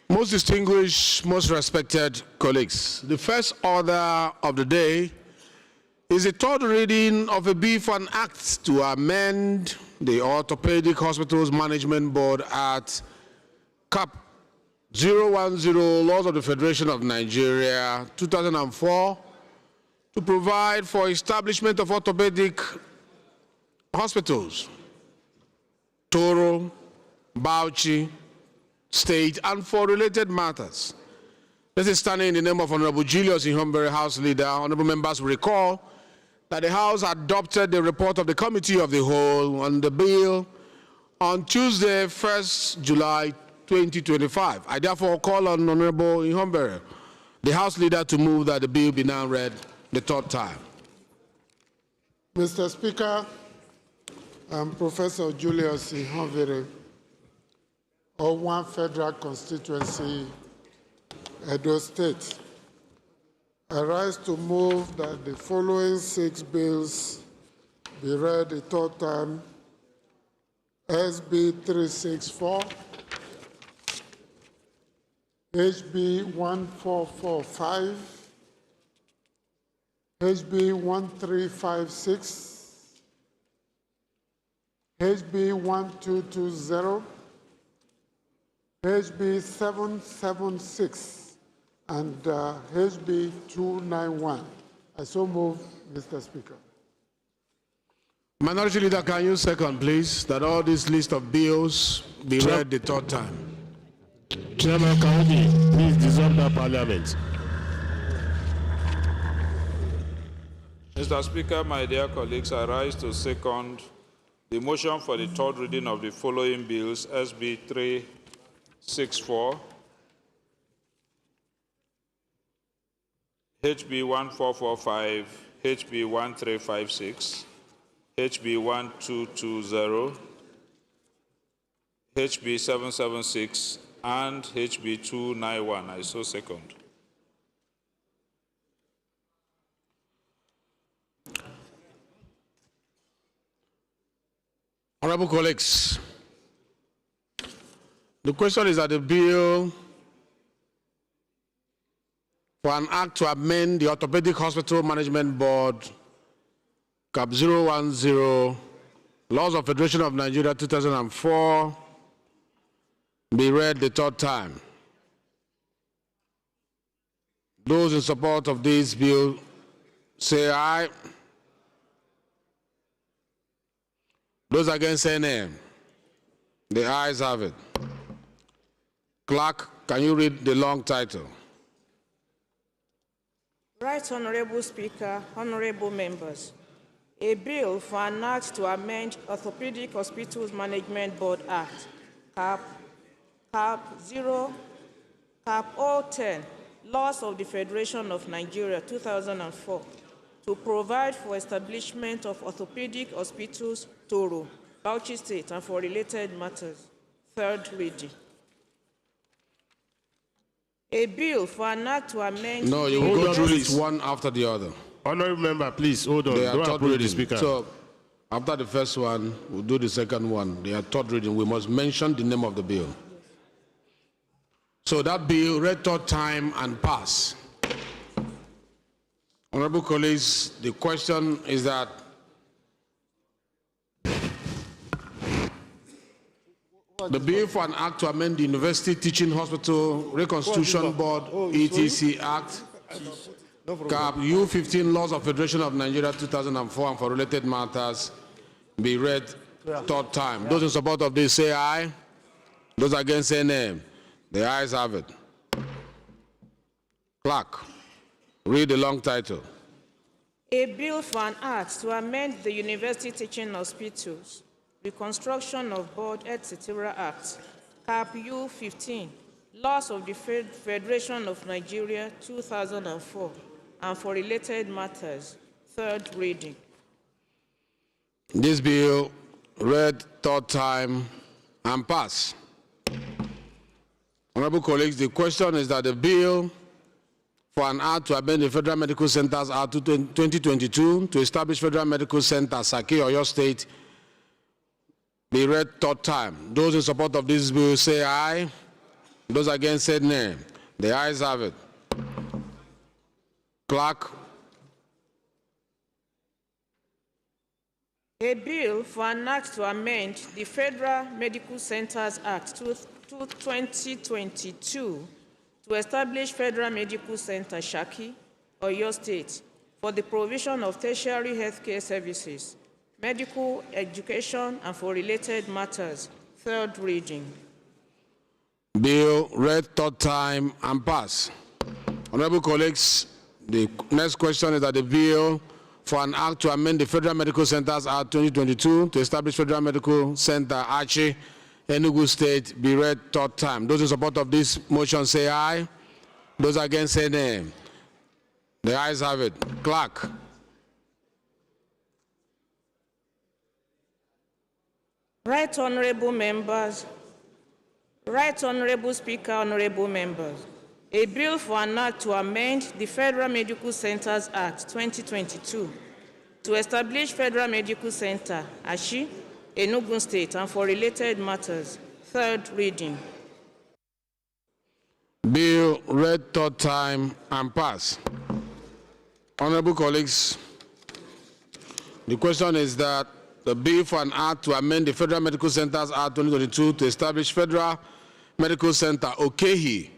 Most distinguished, most respected colleagues, the first order of the day is a third reading of a bill for an act to amend the Orthopedic Hospitals Management Board Act Cap 010 Laws of the Federation of Nigeria 2004 to provide for establishment of orthopedic hospitals, Toro, Bauchi, State, and for related matters. This is standing in the name of Honorable Julius Ihombere, House Leader. Honorable members will recall that the House adopted the report of the Committee of the Whole on the bill on Tuesday, 1st July 2025. I therefore call on Honorable Ihombere, the House Leader, to move that the bill be now read the third time. Mr. Speaker, I'm Professor Julius Ihombere, of one federal constituency, Edo State. I rise to move that the following 6 bills be read a third time: SB 364, HB 1445, HB 1356, HB 1220, HB 776, and HB 291. I so move, Mr. Speaker. Minority Leader, can you second, please, that all this list of bills be read the third time? Chairman Kaudi, please dissolve the parliament. Mr. Speaker, my dear colleagues, I rise to second the motion for the third reading of the following bills: SB 364, HB 1445, HB 1356, HB 1220, HB 776, and HB 291. I so second. Honorable colleagues, the question is that the bill for an act to amend the Orthopedic Hospital Management Board Cap 010 Laws of Federation of Nigeria 2004 be read the third time. Those in support of this bill say aye. Those against say nay. The ayes have it. Clerk, can you read the long title? Right Honorable Speaker, honorable members. A bill for an act to amend Orthopedic Hospitals Management Board Act, Cap 010, Laws of the Federation of Nigeria 2004, to provide for establishment of orthopedic hospitals, Toro, Bauchi State, and for related matters. Third reading. A bill for an act to amend... No, you will go through this one after the other. Honorable member, please, hold on. Don't approach the speaker. So, after the first one, we'll do the second one. They are third reading. We must mention the name of the bill. So that bill read third time and pass. Honorable colleagues, the question is that the bill for an act to amend the University Teaching Hospital Reconstitution Board ETC Act, Cap U15 Laws of Federation of Nigeria 2004 and for related matters be read third time. Those in support of this say aye. Those against say nay. The ayes have it. Clerk, read the long title. A bill for an act to amend the University Teaching Hospitals Reconstruction of Board, etc. Act, Cap U15, Laws of the Federation of Nigeria 2004, and for related matters, third reading. This bill read third time and pass. Honorable colleagues, the question is that the bill for an act to amend the Federal Medical Centers Act 2022 to establish Federal Medical Center, Saki, Oyo State, be read third time. Those in support of this bill say aye. Those against say nay. The ayes have it. Clerk. A bill for an act to amend the Federal Medical Centers Act 2022 to establish Federal Medical Center, Shaki, Oyo State, for the provision of tertiary healthcare services, medical education, and for related matters. Third reading. Bill read third time and pass. Honorable colleagues, the next question is that the bill for an act to amend the Federal Medical Centers Act 2022 to establish Federal Medical Center, Achi, Enugu State, be read third time. Those in support of this motion say aye. Those against say nay. The ayes have it. Clerk. Right honorable members, right honorable speaker, honorable members. A bill for an act to amend the Federal Medical Centers Act 2022 to establish Federal Medical Center, Ashi, Enugu State, and for related matters. Third reading. Bill read third time and pass. Honorable colleagues, the question is that the bill for an act to amend the Federal Medical Centers Act 2022 to establish Federal Medical Center, Okehi,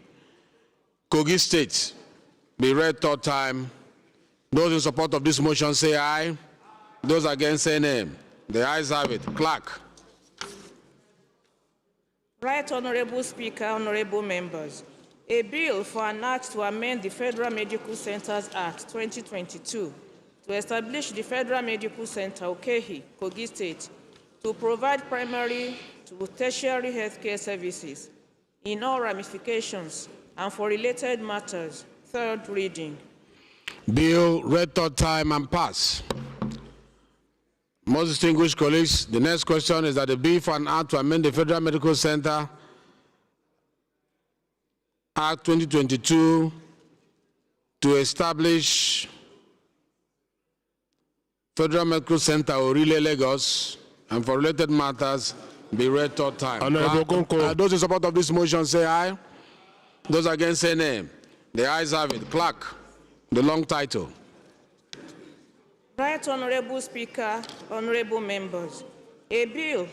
Kogi State, be read third time. Those in support of this motion say aye. Those against say nay. The ayes have it. Clerk. Right honorable speaker, honorable members. A bill for an act to amend the Federal Medical Centers Act 2022 to establish the Federal Medical Center, Okehi, Kogi State, to provide primary to tertiary healthcare services in all ramifications and for related matters. Third reading. Bill read third time and pass. Most distinguished colleagues, the next question is that the bill for an act to amend the Federal Medical Center Act 2022 to establish Federal Medical Center, Orile, Lagos, and for related matters be read third time. Those in support of this motion say aye. Those against say nay. The ayes have it. Clerk, the long title. Right honorable speaker, honorable members. A bill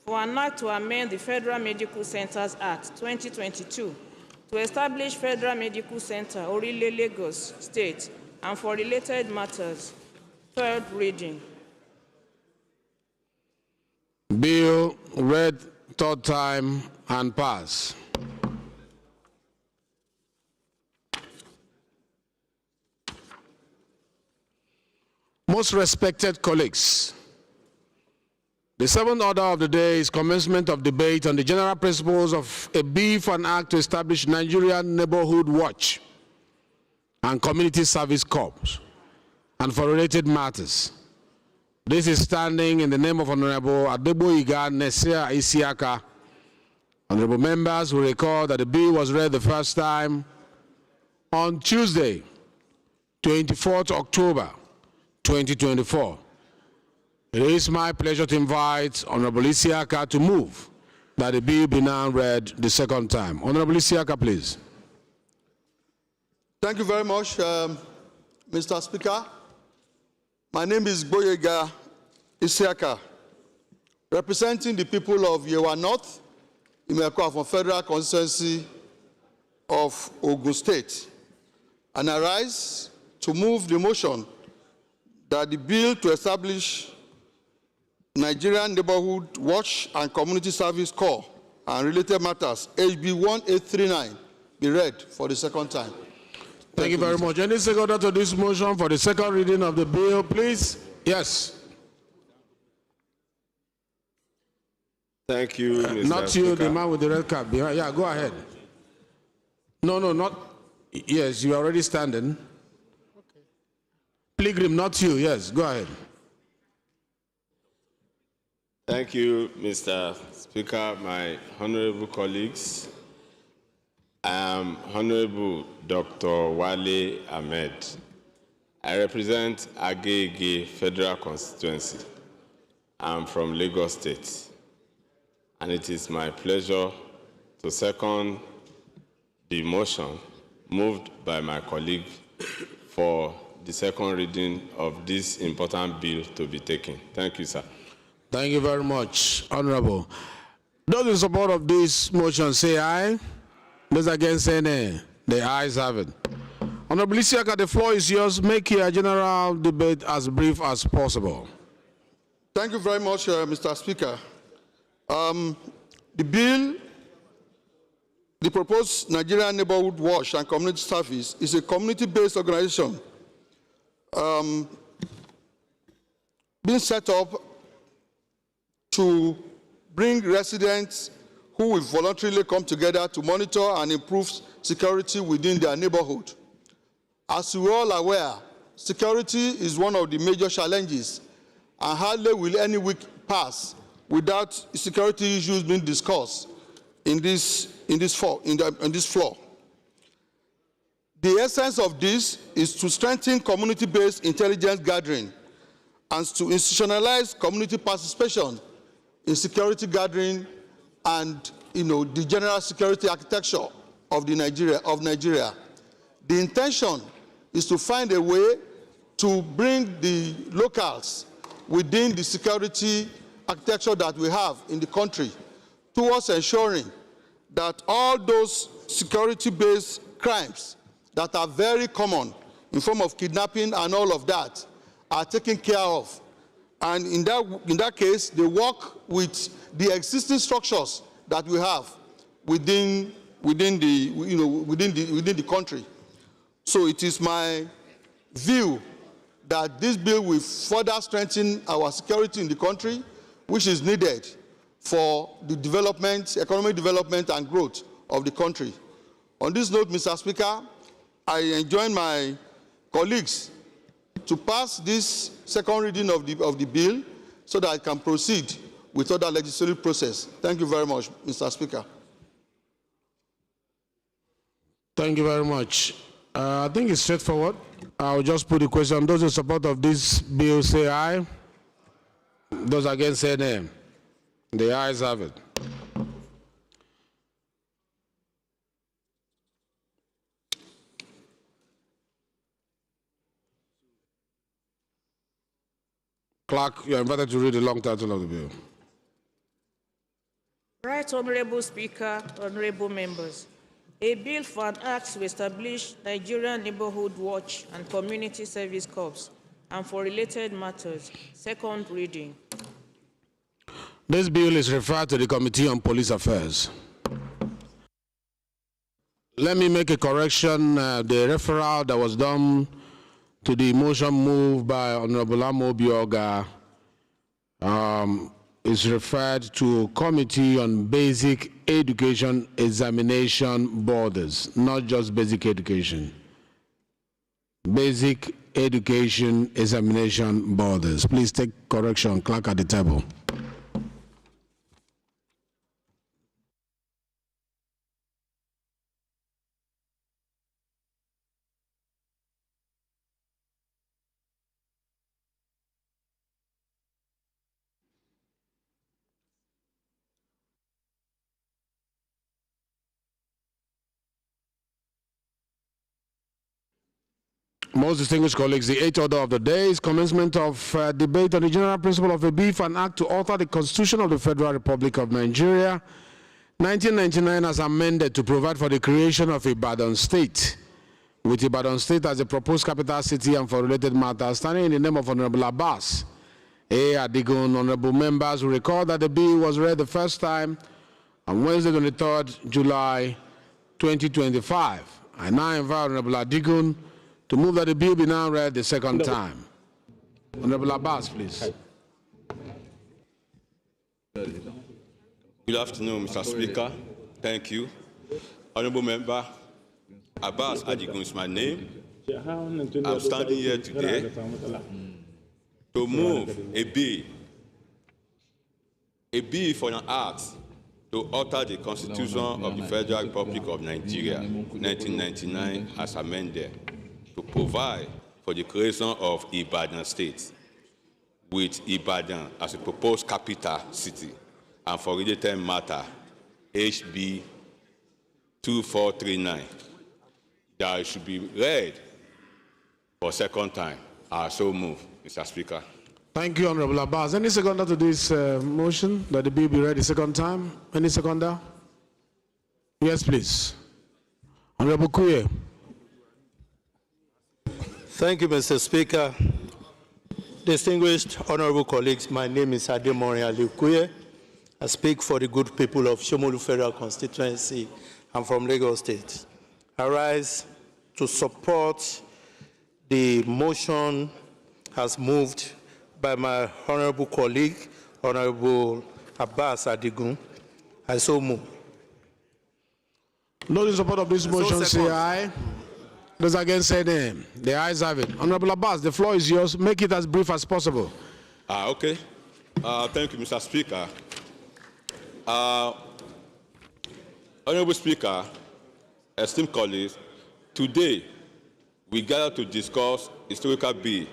for an act to amend the Federal Medical Centers Act 2022 to establish Federal Medical Center, Orile, Lagos State, and for related matters. Third reading. Bill read third time and pass. Most respected colleagues, the seventh order of the day is commencement of debate on the general principles of a bill for an act to establish Nigerian Neighborhood Watch and Community Service Corps, and for related matters. This is standing in the name of Honorable Adeboyiga Nesia Isiaka. Honorable members will recall that the bill was read the first time on Tuesday, 24th October, 2024. It is my pleasure to invite Honorable Isiaka to move that the bill be now read the second time. Honorable Isiaka, please. Thank you very much, Mr. Speaker. My name is Boyega Isiaka, representing the people of Yewa North, Imekwa from Federal Constituency of Ogun State. And I rise to move the motion that the bill to establish Nigerian Neighborhood Watch and Community Service Corps and related matters, HB 1839, be read for the second time. Thank you very much. Any seconder to this motion for the second reading of the bill, please? Yes. Thank you, Mr. Not Speaker. you, the man with the red cap. Yeah, go ahead. No, not. Yes, you are already standing. Okay. Pilgrim, not you. Yes, go ahead. Thank you, Mr. Speaker, my honorable colleagues. I am Honorable Dr. Wale Ahmed. I represent Agege Federal Constituency. I'm from Lagos State. And it is my pleasure to second the motion moved by my colleague for the second reading of this important bill to be taken. Thank you, sir. Thank you very much, Honorable. Those in support of this motion say aye. Those against say nay. The ayes have it. Honorable Isiaka, the floor is yours. Make your general debate as brief as possible. Thank you very much, Mr. Speaker. The bill, the proposed Nigerian Neighborhood Watch and Community Service, is a community-based organization being set up to bring residents who will voluntarily come together to monitor and improve security within their neighborhood. As we are all aware, security is one of the major challenges, and hardly will any week pass without security issues being discussed in this floor. The essence of this is to strengthen community-based intelligence gathering and to institutionalize community participation in security gathering and the general security architecture of Nigeria. The intention is to find a way to bring the locals within the security architecture that we have in the country towards ensuring that all those security-based crimes that are very common in form of kidnapping and all of that are taken care of. And in that case, they work with the existing structures that we have within the country. So it is my view that this bill will further strengthen our security in the country, which is needed for the development, economic development and growth of the country. On this note, Mr. Speaker, I enjoin my colleagues to pass this second reading of the bill so that I can proceed with other legislative process. Thank you very much, Mr. Speaker. Thank you very much. I think it's straightforward. I'll just put the question. Those in support of this bill say aye. Those against say nay. The ayes have it. Clerk, you are invited to read the long title of the bill. Right, Honorable Speaker, honorable members. A bill for an act to establish Nigerian Neighborhood Watch and Community Service Corps and for related matters. Second reading. This bill is referred to the Committee on Police Affairs. Let me make a correction. The referral that was done to the motion moved by Honorable Amo Bioga is referred to Committee on Basic Education Examination Borders, not just basic education. Basic Education Examination Borders. Please take correction, clerk at the table. Most distinguished colleagues, the eighth order of the day is commencement of debate on the general principle of a bill for an act to alter the Constitution of the Federal Republic of Nigeria, 1999, as amended to provide for the creation of Ibadan State, with Ibadan State as the proposed capital city and for related matters, standing in the name of Honorable Abbas A. Adigun. Honorable members will recall that the bill was read the first time on Wednesday, 23rd July 2025. I now invite Honorable Adigun to move that the bill be now read the second time. Honorable Abbas, please. Good afternoon, Mr. Speaker. Thank you. Honorable Member, Abbas Adigun is my name. I'm standing here today to move a bill for an act to alter the Constitution of the Federal Republic of Nigeria, 1999, as amended, to provide for the creation of Ibadan State, with Ibadan as a proposed capital city, and for related matter, HB 2439, that it should be read for a second time. I so move, Mr. Speaker. Thank you, Honorable Abbas. Any seconder to this motion that the bill be read the second time? Any seconder? Yes, please. Honorable Kuye. Thank you, Mr. Speaker. Distinguished honorable colleagues, my name is Ademori Alikuye. I speak for the good people of Shomolu Federal Constituency. I'm from Lagos State. I rise to support the motion as moved by my honorable colleague, Honorable Abbas Adigun. I so move. Those in support of this motion say aye. Those against say nay. The ayes have it. Honorable Abbas, the floor is yours. Make it as brief as possible. Okay. Thank you, Mr. Speaker. Honorable Speaker, esteemed colleagues, today we gather to discuss historical bill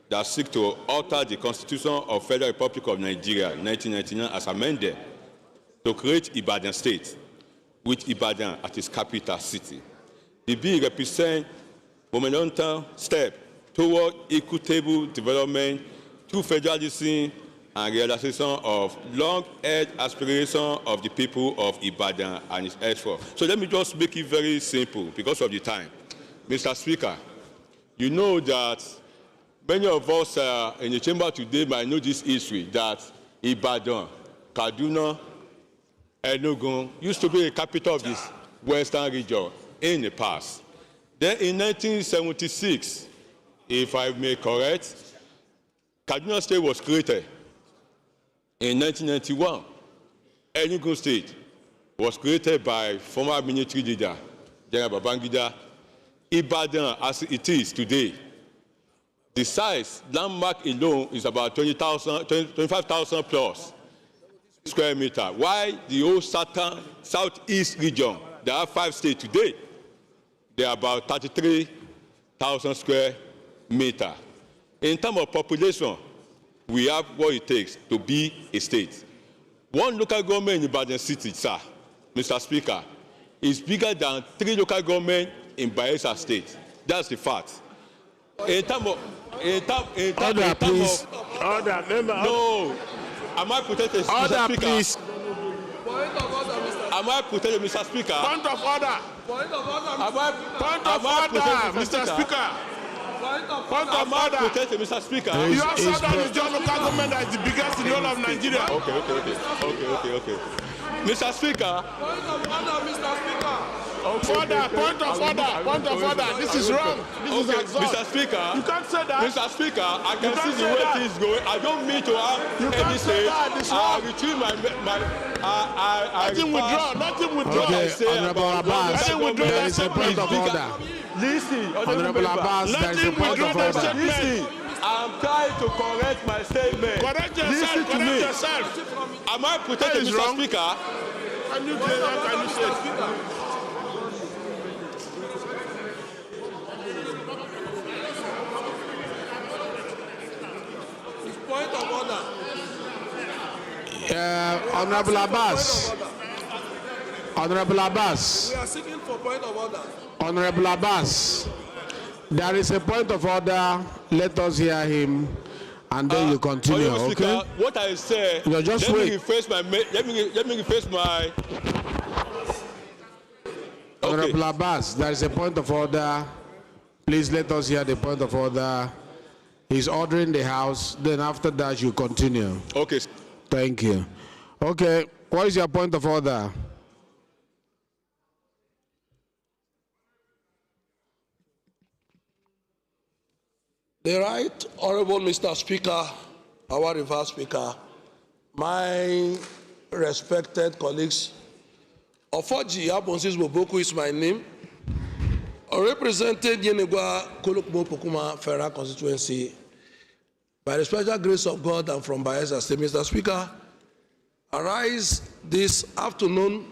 that seeks to alter the Constitution of Federal Republic of Nigeria, 1999, as amended, to create Ibadan State, with Ibadan as its capital city. The bill represents a monumental step toward equitable development through federalism and realization of long-held aspiration of the people of Ibadan and its effort. So let me just make it very simple because of the time. Mr. Speaker, you know that many of us in the chamber today might know this history, that Ibadan, Kaduna, Enugu used to be the capital of this western region in the past. Then in 1976, if I may correct, Kaduna State was created. In 1991, Enugu State was created by former military leader, General Babangida. Ibadan, as it is today, the size, landmark alone, is about 25,000 plus square meter. While the whole southeast region, there are 5 states today, they are about 33,000 square meter. In terms of population, we have what it takes to be a state. One local government in Ibadan City, sir, Mr. Speaker, is bigger than 3 local governments in Bayelsa State. That's the fact. In terms of Order, member. No. Am I protected, Mr. Speaker? Please. Point of order, Mr. Am I protected, Mr. Speaker? Point of order. Point of order, Mr. Speaker. Point of order. Protected, Mr. Speaker. You have said that is just local government that is the biggest in the whole of Nigeria. Okay. Mr. Speaker. Point of order, Mr. Speaker. Point of order. This is wrong. This is absurd. Mr. Speaker. You can't say that. Mr. Speaker, I can see the way things going. I don't mean to have any say. I retrieve my Nothing withdraw. Okay, Honorable Abbas, there is a point of order. Listen, Honorable Abbas, there is a point of order. Listen, I'm trying to correct my statement. Correct yourself. Am I protected, Mr. Speaker? Can you say that? Can you say that? Point of order. Honorable Abbas. Honorable Abbas. We are seeking for point of order. Honorable Abbas. There is a point of order. Let us hear him, and then you continue. Honorable Okay. Speaker, what I said. You just let wait. Me rephrase my. Let me rephrase my. Honorable Abbas, there is a point of order. Please let us hear the point of order. He's ordering the House. Then after that, you continue. Okay. Thank you. Okay. What is your point of order? The Right Honorable Mr. Speaker, our reverse speaker, my respected colleagues, Ofoji Abonsis Boboku is my name. I represented Yenegua Kolokmo Pokuma Federal Constituency. By the special grace of God and from Bayelsa State, Mr. Speaker, I rise this afternoon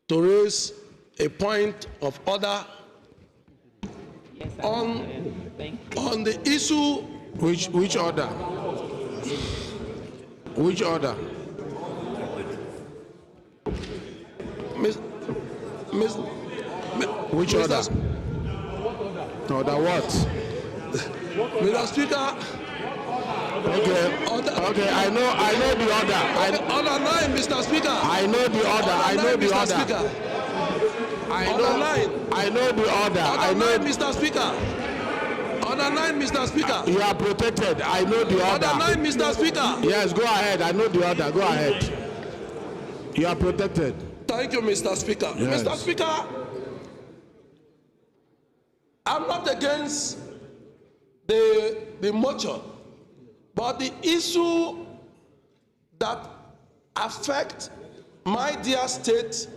to raise a point of order on the issue. Which order? Which order? Which order? Order what? Mr. Speaker. Okay, I know the order. Order 9, Mr. Speaker. I know the order. I know the order. Speaker. I know the order. Order 9, Mr. Speaker. Order 9, Mr. Speaker. You are protected. I know the order. Order 9, Mr. Speaker. Yes, go ahead. I know the order. Go ahead. You are protected. Thank you, Mr. Speaker. Yes. Mr. Speaker, I'm not against the motion, but the issue that affects my dear state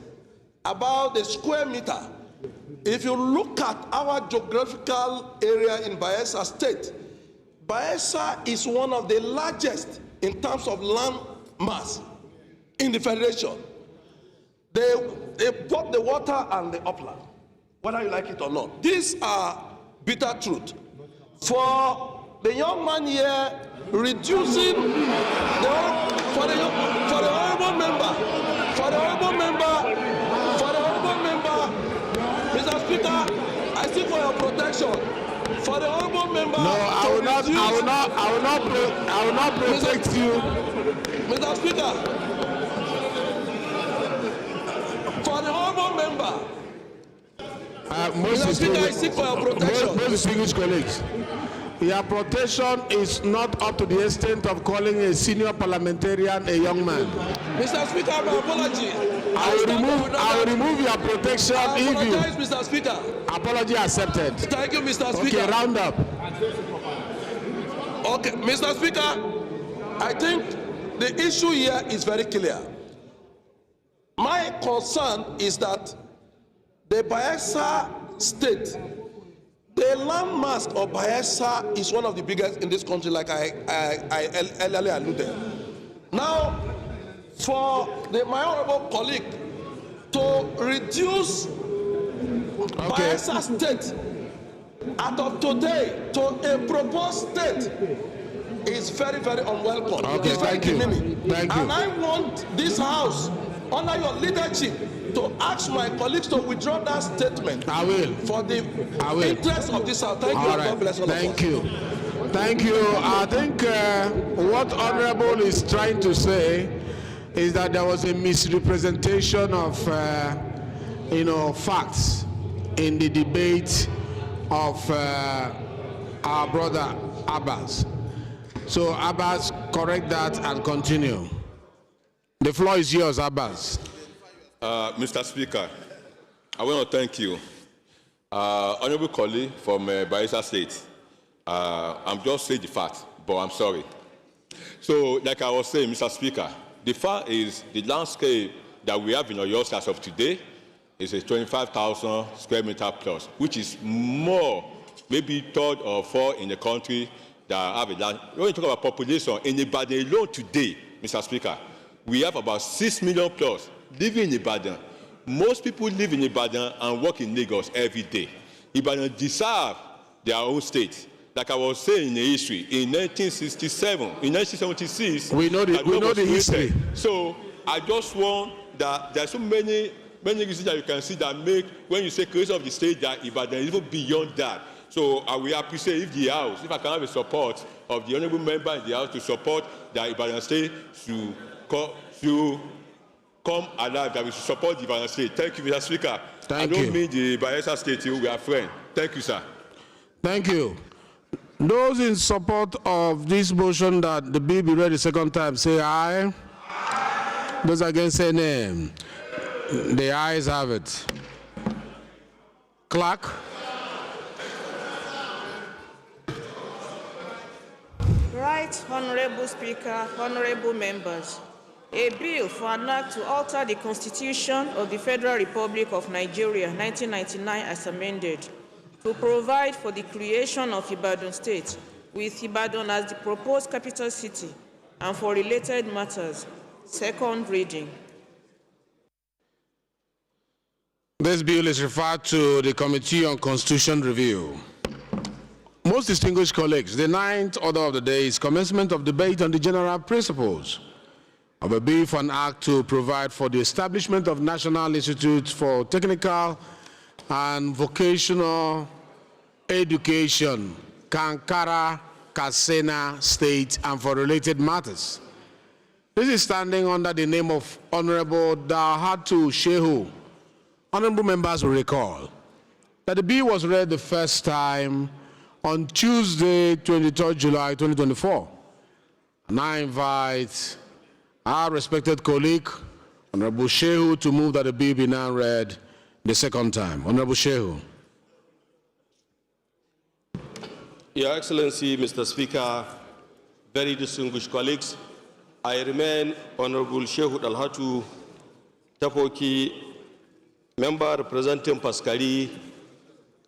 about the square meter. If you look at our geographical area in Bayelsa State, Bayelsa is one of the largest in terms of land mass in the Federation. They bought the water and the upland, whether you like it or not. These are bitter truth. For the young man here reducing for the honorable member, Mr. Speaker, I seek for your protection. For the honorable member, no, I will not protect you. Mr. Speaker, for the honorable member, Mr. Speaker, I seek for your protection. Most distinguished colleagues, your protection is not up to the extent of calling a senior parliamentarian a young man. Mr. Speaker, my apology. I will remove your protection if you. Mr. Speaker. Apology accepted. Thank you, Mr. Speaker. Okay, round up. Okay, Mr. Speaker, I think the issue here is very clear. My concern is that the Bayelsa State, the land mass of Bayelsa is one of the biggest in this country, like I earlier alluded. Now, for my honorable colleague to reduce Bayelsa State out of today to a proposed state is very, very unwelcome. Okay, it's very demeaning. Thank you. And I want this House, under your leadership, to ask my colleagues to withdraw that statement. I will. For the interest of this House. Thank you. All right. God bless all Thank of us. you. Thank you. I think what Honorable is trying to say is that there was a misrepresentation of, facts in the debate of our brother Abbas. So Abbas, correct that and continue. The floor is yours, Abbas. Mr. Speaker, I want to thank you. Honorable colleague from Bayelsa State, I'm just saying the fact, but I'm sorry. So, like I was saying, Mr. Speaker, the fact is the landscape that we have in Oyo State as of today is a 25,000 square meter plus, which is more, maybe third or fourth in the country that have a land. When you talk about population, in Ibadan alone today, Mr. Speaker, we have about 6 million plus living in Ibadan. Most people live in Ibadan and work in Lagos every day. Ibadan deserve their own state. Like I was saying in the history, in 1967, in 1976, we know the history. So I just want that there are so many reasons that you can see that make when you say creation of the state that Ibadan is even beyond that. So I will appreciate if the House, if I can have the support of the honourable member in the House to support that Ibadan State to come alive, that we should support the Ibadan State. Thank you, Mr. Speaker. I don't mean the Bayelsa State, we are friends. Thank you, sir. Thank you. Those in support of this motion that the bill be read the second time, say aye. Those against, say nay. The ayes have it. Clerk. Right, Honorable Speaker, honorable members. A bill for an act to alter the Constitution of the Federal Republic of Nigeria, 1999, as amended, to provide for the creation of Ibadan State, with Ibadan as the proposed capital city, and for related matters. Second reading. This bill is referred to the Committee on Constitution Review. Most distinguished colleagues, the ninth order of the day is commencement of debate on the general principles of a bill for an act to provide for the establishment of National Institute for Technical and Vocational Education, Kankara, Katsina State, and for related matters. This is standing under the name of Honorable Dalhatu Shehu. Honorable members will recall that the bill was read the first time on Tuesday, 23rd July 2024. And I invite our respected colleague, Honorable Shehu, to move that the bill be now read the second time. Honorable Shehu. Your Excellency, Mr. Speaker, very distinguished colleagues, I remain Honorable Shehu Dalhatu Tapoki, member representing Paskari,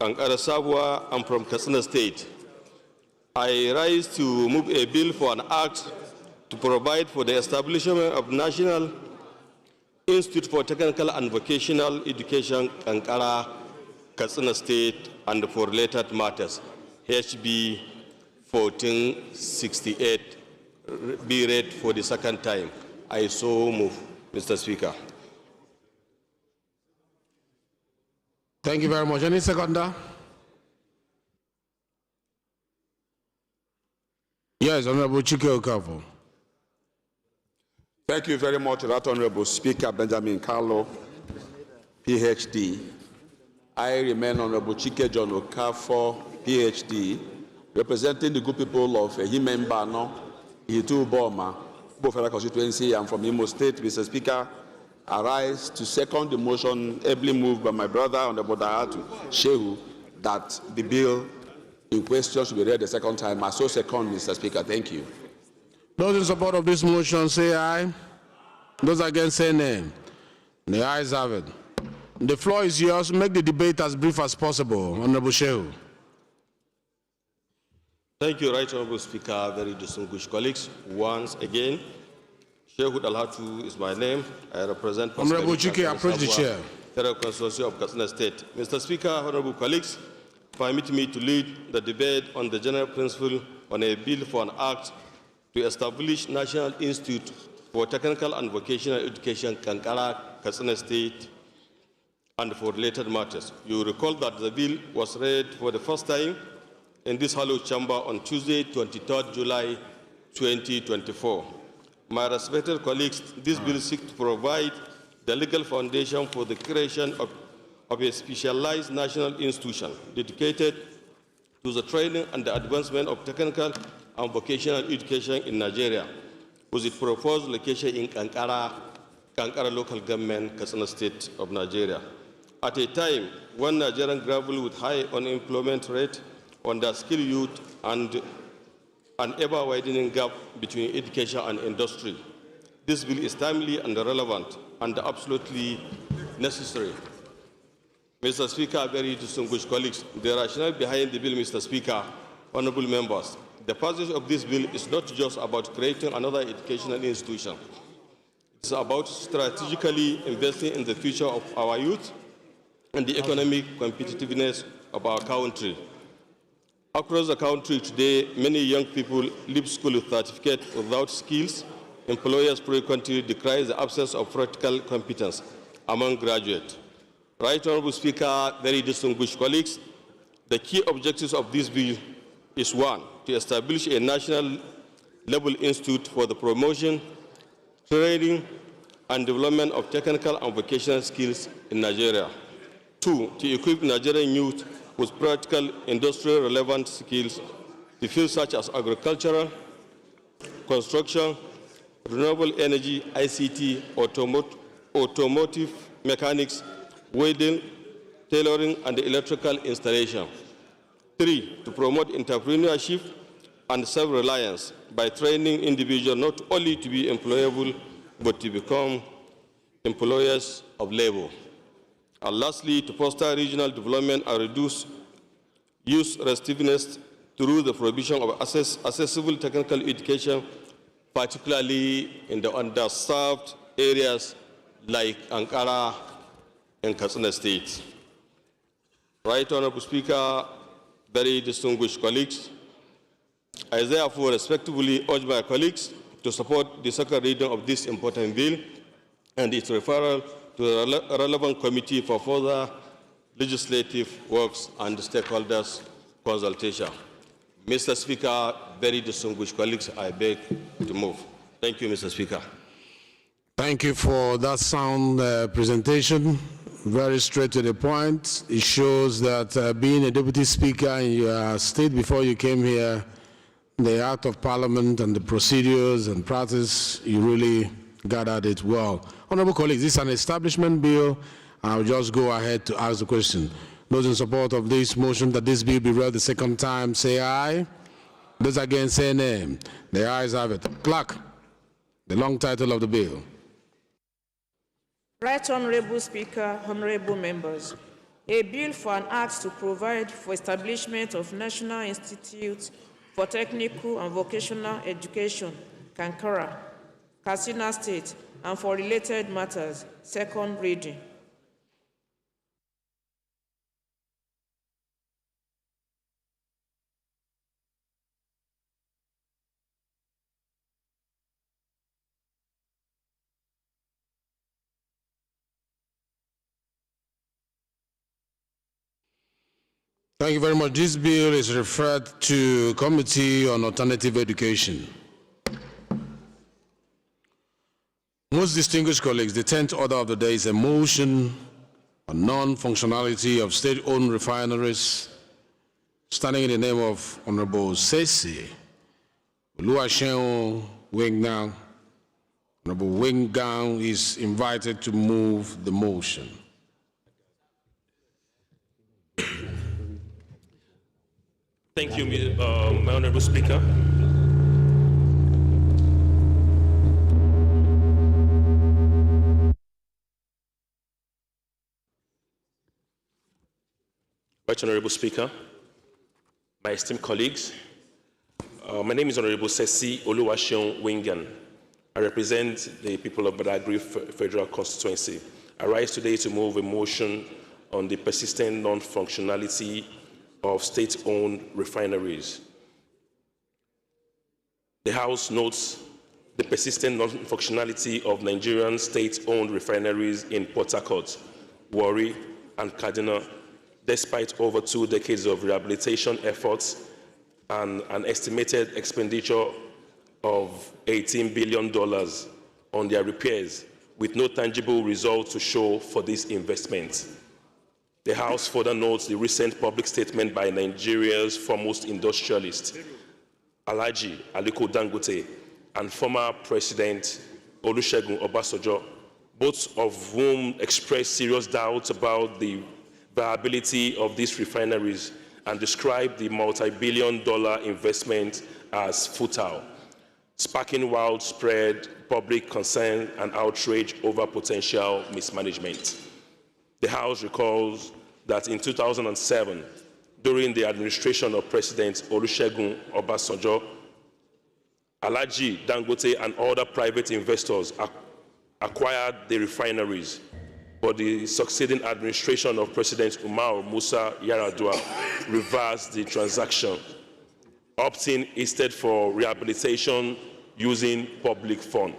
Kankara Sabwa, I'm from Katsina State. I rise to move a bill for an act to provide for the establishment of National Institute for Technical and Vocational Education, Kankara, Katsina State, and for related matters. HB 1468 be read for the second time. I so move, Mr. Speaker. Thank you very much. Any seconder? Yes, Honorable Chike Okafor. Thank you very much, Right Honorable Speaker Benjamin Carlo, PhD. I remain Honorable Chike John Okafor, PhD, representing the good people of Himembano, Hitu Boma, Federal Constituency. I'm from Imo State, Mr. Speaker. I rise to second the motion ably moved by my brother, Honorable Dalhatu Shehu, that the bill in question should be read the second time. I so second, Mr. Speaker. Thank you. Those in support of this motion say aye. Those against say nay. The ayes have it. The floor is yours. Make the debate as brief as possible. Honorable Shehu. Thank you, Right Honorable Speaker, very distinguished colleagues. Once again, Shehu Dalhatu is my name. I represent Honorable Chike, approach the chair. Federal Constituency of Katsina State. Mr. Speaker, honorable colleagues, permit me to lead the debate on the general principle on a bill for an act to establish National Institute for Technical and Vocational Education, Kankara, Katsina State, and for related matters. You recall that the bill was read for the first time in this hallowed chamber on Tuesday, 23rd July 2024. My respected colleagues, this bill seeks to provide the legal foundation for the creation of a specialized national institution dedicated to the training and the advancement of technical and vocational education in Nigeria, with its proposed location in Kankara local government, Katsina State of Nigeria. At a time when Nigerians grapple with high unemployment rate, underskilled youth, and an ever-widening gap between education and industry, this bill is timely and relevant and absolutely necessary. Mr. Speaker, very distinguished colleagues, the rationale behind the bill, Mr. Speaker, honorable members, the passage of this bill is not just about creating another educational institution. It's about strategically investing in the future of our youth and the economic competitiveness of our country. Across the country today, many young people leave school with certificates without skills. Employers frequently decry the absence of practical competence among graduates. Right Honorable Speaker, very distinguished colleagues, The key objectives of this bill is 1, to establish a national level institute for the promotion, training, and development of technical and vocational skills in Nigeria. 2, to equip Nigerian youth with practical industrial relevant skills to fields such as agricultural, construction, renewable energy, ICT, automotive mechanics, welding, tailoring, and electrical installation. 3, to promote entrepreneurship and self-reliance by training individuals not only to be employable, but to become employers of labor. And lastly, to foster regional development and reduce youth restiveness through the provision of accessible technical education, particularly in the underserved areas like Ankara and Katsina State. Right Honorable Speaker, very distinguished colleagues, I therefore respectfully urge my colleagues to support the second reading of this important bill and its referral to the relevant committee for further legislative works and stakeholders consultation. Mr. Speaker, very distinguished colleagues, I beg to move. Thank you, Mr. Speaker. Thank you for that sound presentation. Very straight to the point. It shows that being a deputy speaker in your state before you came here, the Act of Parliament and the procedures and practice, you really gathered it well. Honorable colleagues, this is an establishment bill. I'll just go ahead to ask the question. Those in support of this motion that this bill be read the second time, say aye. Those against, say nay. The ayes have it. Clerk, the long title of the bill. Right Honorable Speaker, honorable members, a bill for an act to provide for establishment of National Institute for Technical and Vocational Education, Kankara, Katsina State, and for related matters, second reading. Thank you very much. This bill is referred to Committee on Alternative Education. Most distinguished colleagues, the 10th order of the day is a motion on non-functionality of state-owned refineries, standing in the name of Honorable Sesi Oluwaseun Winggang. Honorable Winggang is invited to move the motion. Thank you, my Honorable Speaker. Right Honorable Speaker, my esteemed colleagues, my name is Honorable Sesi Oluwaseun Winggang. I represent the people of Badagry Federal Constituency. I rise today to move a motion on the persistent non-functionality of state-owned refineries. The House notes the persistent non-functionality of Nigerian state-owned refineries in Port Harcourt, Warri, and Kaduna, despite over 2 decades of rehabilitation efforts and an estimated expenditure of $18 billion on their repairs, with no tangible results to show for this investment. The House further notes the recent public statement by Nigeria's foremost industrialist, Alhaji Aliko Dangote, and former President Olusegun Obasanjo, both of whom expressed serious doubts about the viability of these refineries and described the multi-billion-dollar investment as futile, sparking widespread public concern and outrage over potential mismanagement. The House recalls that in 2007, during the administration of President Olusegun Obasanjo, Alhaji Dangote and other private investors acquired the refineries, but the succeeding administration of President Umar Musa Yar'Adua reversed the transaction, opting instead for rehabilitation using public funds,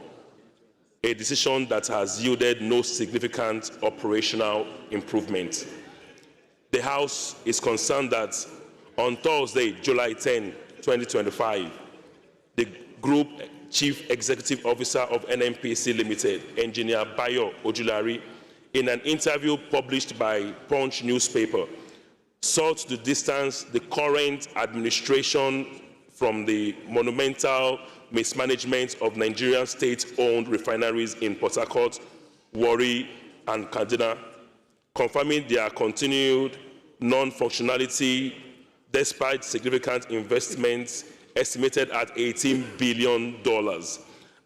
a decision that has yielded no significant operational improvement. The House is concerned that on Thursday, July 10, 2025, the Group Chief Executive Officer of NNPC Limited, Engineer Bayo Ojulari, in an interview published by Punch newspaper, sought to distance the current administration from the monumental mismanagement of Nigerian state-owned refineries in Port Harcourt, Warri, and Kaduna, confirming their continued non-functionality despite significant investments estimated at $18 billion,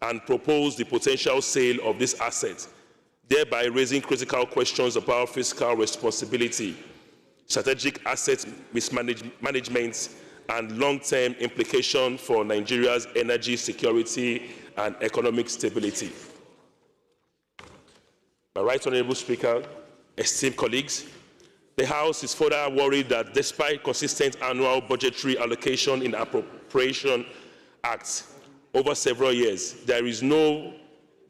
and proposed the potential sale of this asset, thereby raising critical questions about fiscal responsibility, strategic asset mismanagement, and long-term implications for Nigeria's energy security and economic stability. My right honourable Speaker, esteemed colleagues, the House is further worried that despite consistent annual budgetary allocation in Appropriation Act over several years, there is no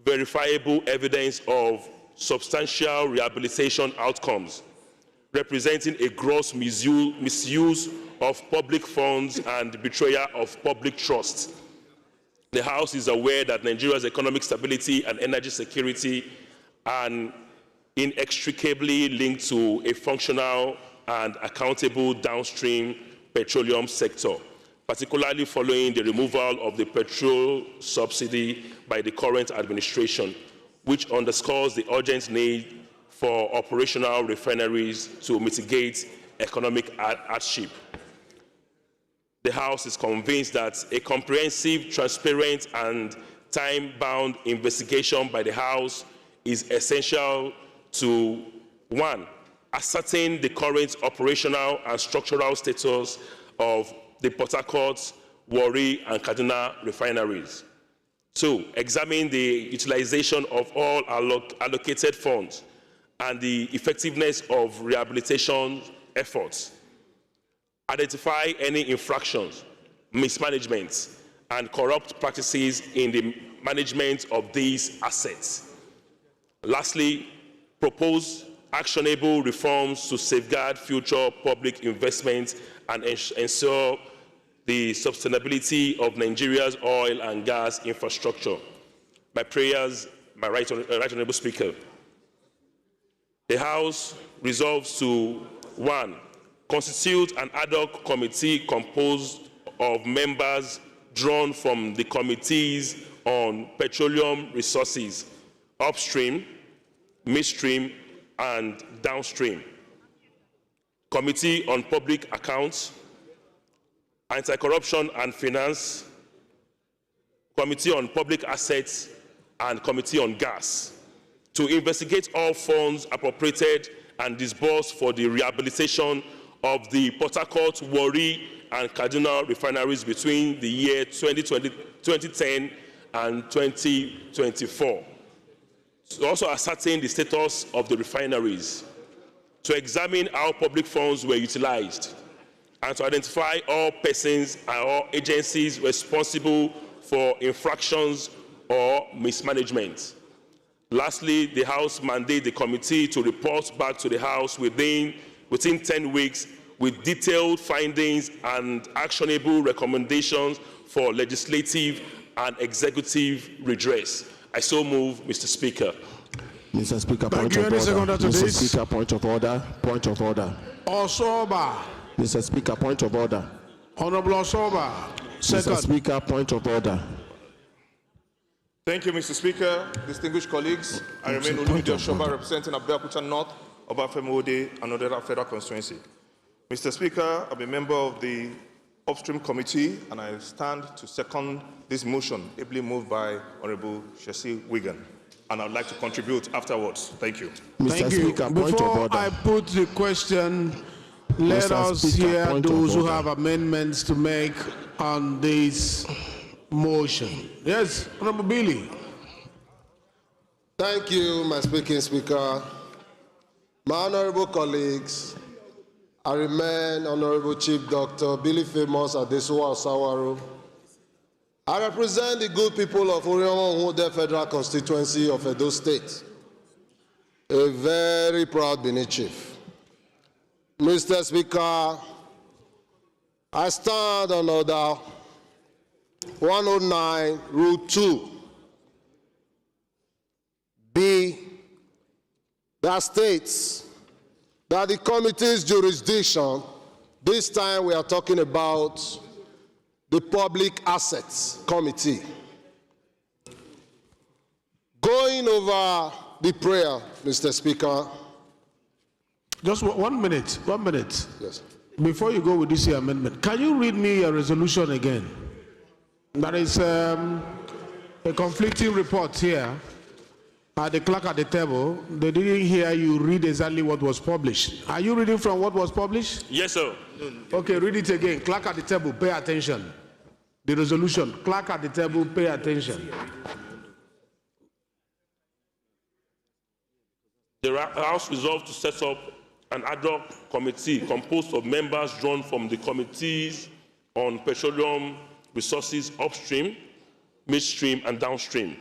verifiable evidence of substantial rehabilitation outcomes, representing a gross misuse of public funds and betrayal of public trust. The House is aware that Nigeria's economic stability and energy security are inextricably linked to a functional and accountable downstream petroleum sector, particularly following the removal of the petrol subsidy by the current administration, which underscores the urgent need for operational refineries to mitigate economic hardship. The House is convinced that a comprehensive, transparent, and time-bound investigation by the House is essential to, one, ascertain the current operational and structural status of the Port Harcourt, Warri, and Kaduna refineries. Two, examine the utilization of all allocated funds and the effectiveness of rehabilitation efforts. Identify any infractions, mismanagement, and corrupt practices in the management of these assets. Lastly, propose actionable reforms to safeguard future public investment and ensure the sustainability of Nigeria's oil and gas infrastructure. My prayers, my right honourable Speaker. The House resolves to, one, constitute an ad hoc committee composed of members drawn from the committees on petroleum resources, upstream, midstream, and downstream, Committee on Public Accounts, Anti-Corruption and Finance, Committee on Public Assets, and Committee on Gas, to investigate all funds appropriated and disbursed for the rehabilitation of the Port Harcourt, Warri, and Kaduna refineries between the year 2010 and 2024. To also ascertain the status of the refineries, to examine how public funds were utilized, and to identify all persons and all agencies responsible for infractions or mismanagement. Lastly, the House mandates the committee to report back to the House within 10 weeks with detailed findings and actionable recommendations for legislative and executive redress. I so move, Mr. Speaker. Mr. Speaker, point of order. Mr. Speaker, point of order. Point of order. Osoba. Mr. Speaker, point of order. Honorable Osoba. Second. Mr. Speaker, point of order. Thank you, Mr. Speaker. Distinguished colleagues, I remain Olumide Osoba, representing Abeokuta North, Obafemi Ode, and Odera Federal Constituency. Mr. Speaker, I'm a member of the Upstream Committee, and I stand to second this motion, ably moved by Honorable Shesi Wigan, and I'd like to contribute afterwards. Thank you. Mr. Speaker, point of order. Before I put the question, let us hear those who have amendments to make on this motion. Yes, Honorable Billy. Thank you, my Speaker. My honorable colleagues, I remain Honorable Chief Dr. Billy Famous Adesuwa Osawaro. I represent the good people of Orion Federal Constituency of Edo State, a very proud Benin chief. Mr. Speaker, I stand on Order 109, Rule 2B, that states that the committee's jurisdiction, this time we are talking about the Public Assets Committee. Going over the prayer, Mr. Speaker. Just 1 minute, 1 minute. Yes. Before you go with this amendment, can you read me a resolution again? There is a conflicting report here. The clerk at the table, they didn't hear you read exactly what was published. Are you reading from what was published? Yes, sir. Okay, read it again. Clerk at the table, pay attention. The resolution, clerk at the table, pay attention. The House resolved to set up an ad hoc committee composed of members drawn from the committees on petroleum resources upstream, midstream, and downstream,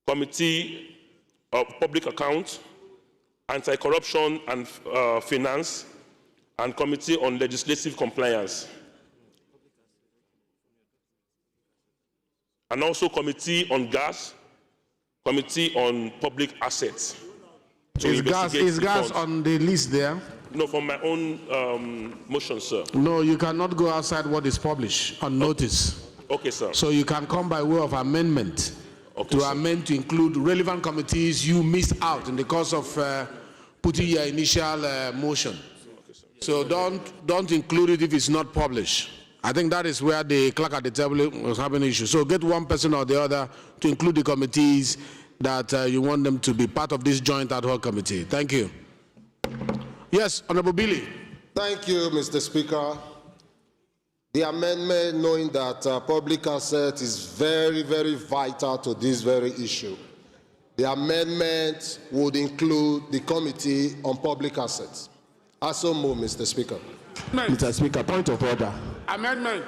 Committee of Public Accounts, Anti-Corruption and Finance, and Committee on Legislative Compliance, and also Committee on Gas, Committee on Public Assets. Is gas on the list there? No, from my own motion, sir. No, you cannot go outside what is published on notice. Okay, sir. So you can come by way of amendment to amend to include relevant committees you missed out in the course of putting your initial motion. So don't include it if it's not published. I think that is where the clerk at the table was having an issue. So get one person or the other to include the committees that you want them to be part of this joint ad hoc committee. Thank you. Yes, Honorable Billy. Thank you, Mr. Speaker. The amendment, knowing that public asset is very, very vital to this very issue, the amendment would include the Committee on Public Assets. I so move, Mr. Speaker. Mr. Speaker, point of order. Amendment.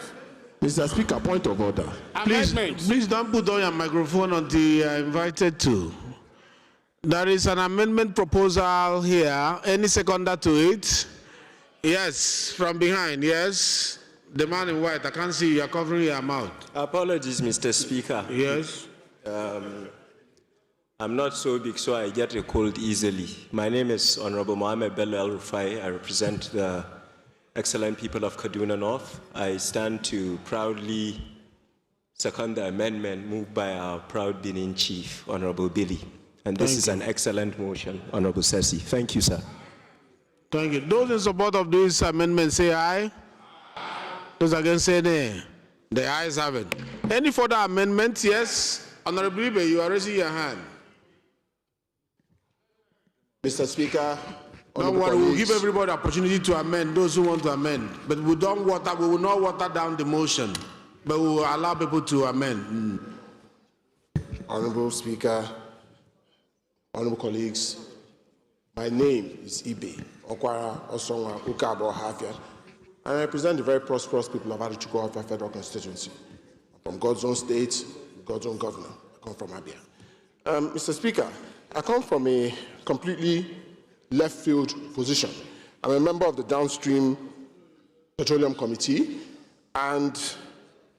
Mr. Speaker, point of order. Amendment. Please don't put on your microphone until you are invited to. There is an amendment proposal here. Any seconder to it? Yes, from behind, yes. The man in white, I can't see you, are covering your mouth. Apologies, Mr. Speaker. Yes. I'm not so big, so I get a cold easily. My name is Honorable Mohammed Bello El-Rufai. I represent the excellent people of Kaduna North. I stand to proudly second the amendment moved by our proud Benin chief, Honorable Billy. And this is an excellent motion, Honorable Sessi. Thank you, sir. Thank you. Those in support of this amendment say aye. Those against say nay. The ayes have it. Any further amendments? Yes. Honorable Ibe, you are raising your hand. Mr. Speaker, don't worry, we'll give everybody the opportunity to amend, those who want to amend. But we will not water down the motion, but we will allow people to amend. Honorable Speaker, honorable colleagues, my name is Ibe Okwara Osonwa Ukabo Hafia, and I represent the very prosperous people of Adichukwu Hafia Federal Constituency. I'm from God's own state, God's own governor. I come from Abia. Mr. Speaker, I come from a completely left field position. I'm a member of the Downstream Petroleum Committee, and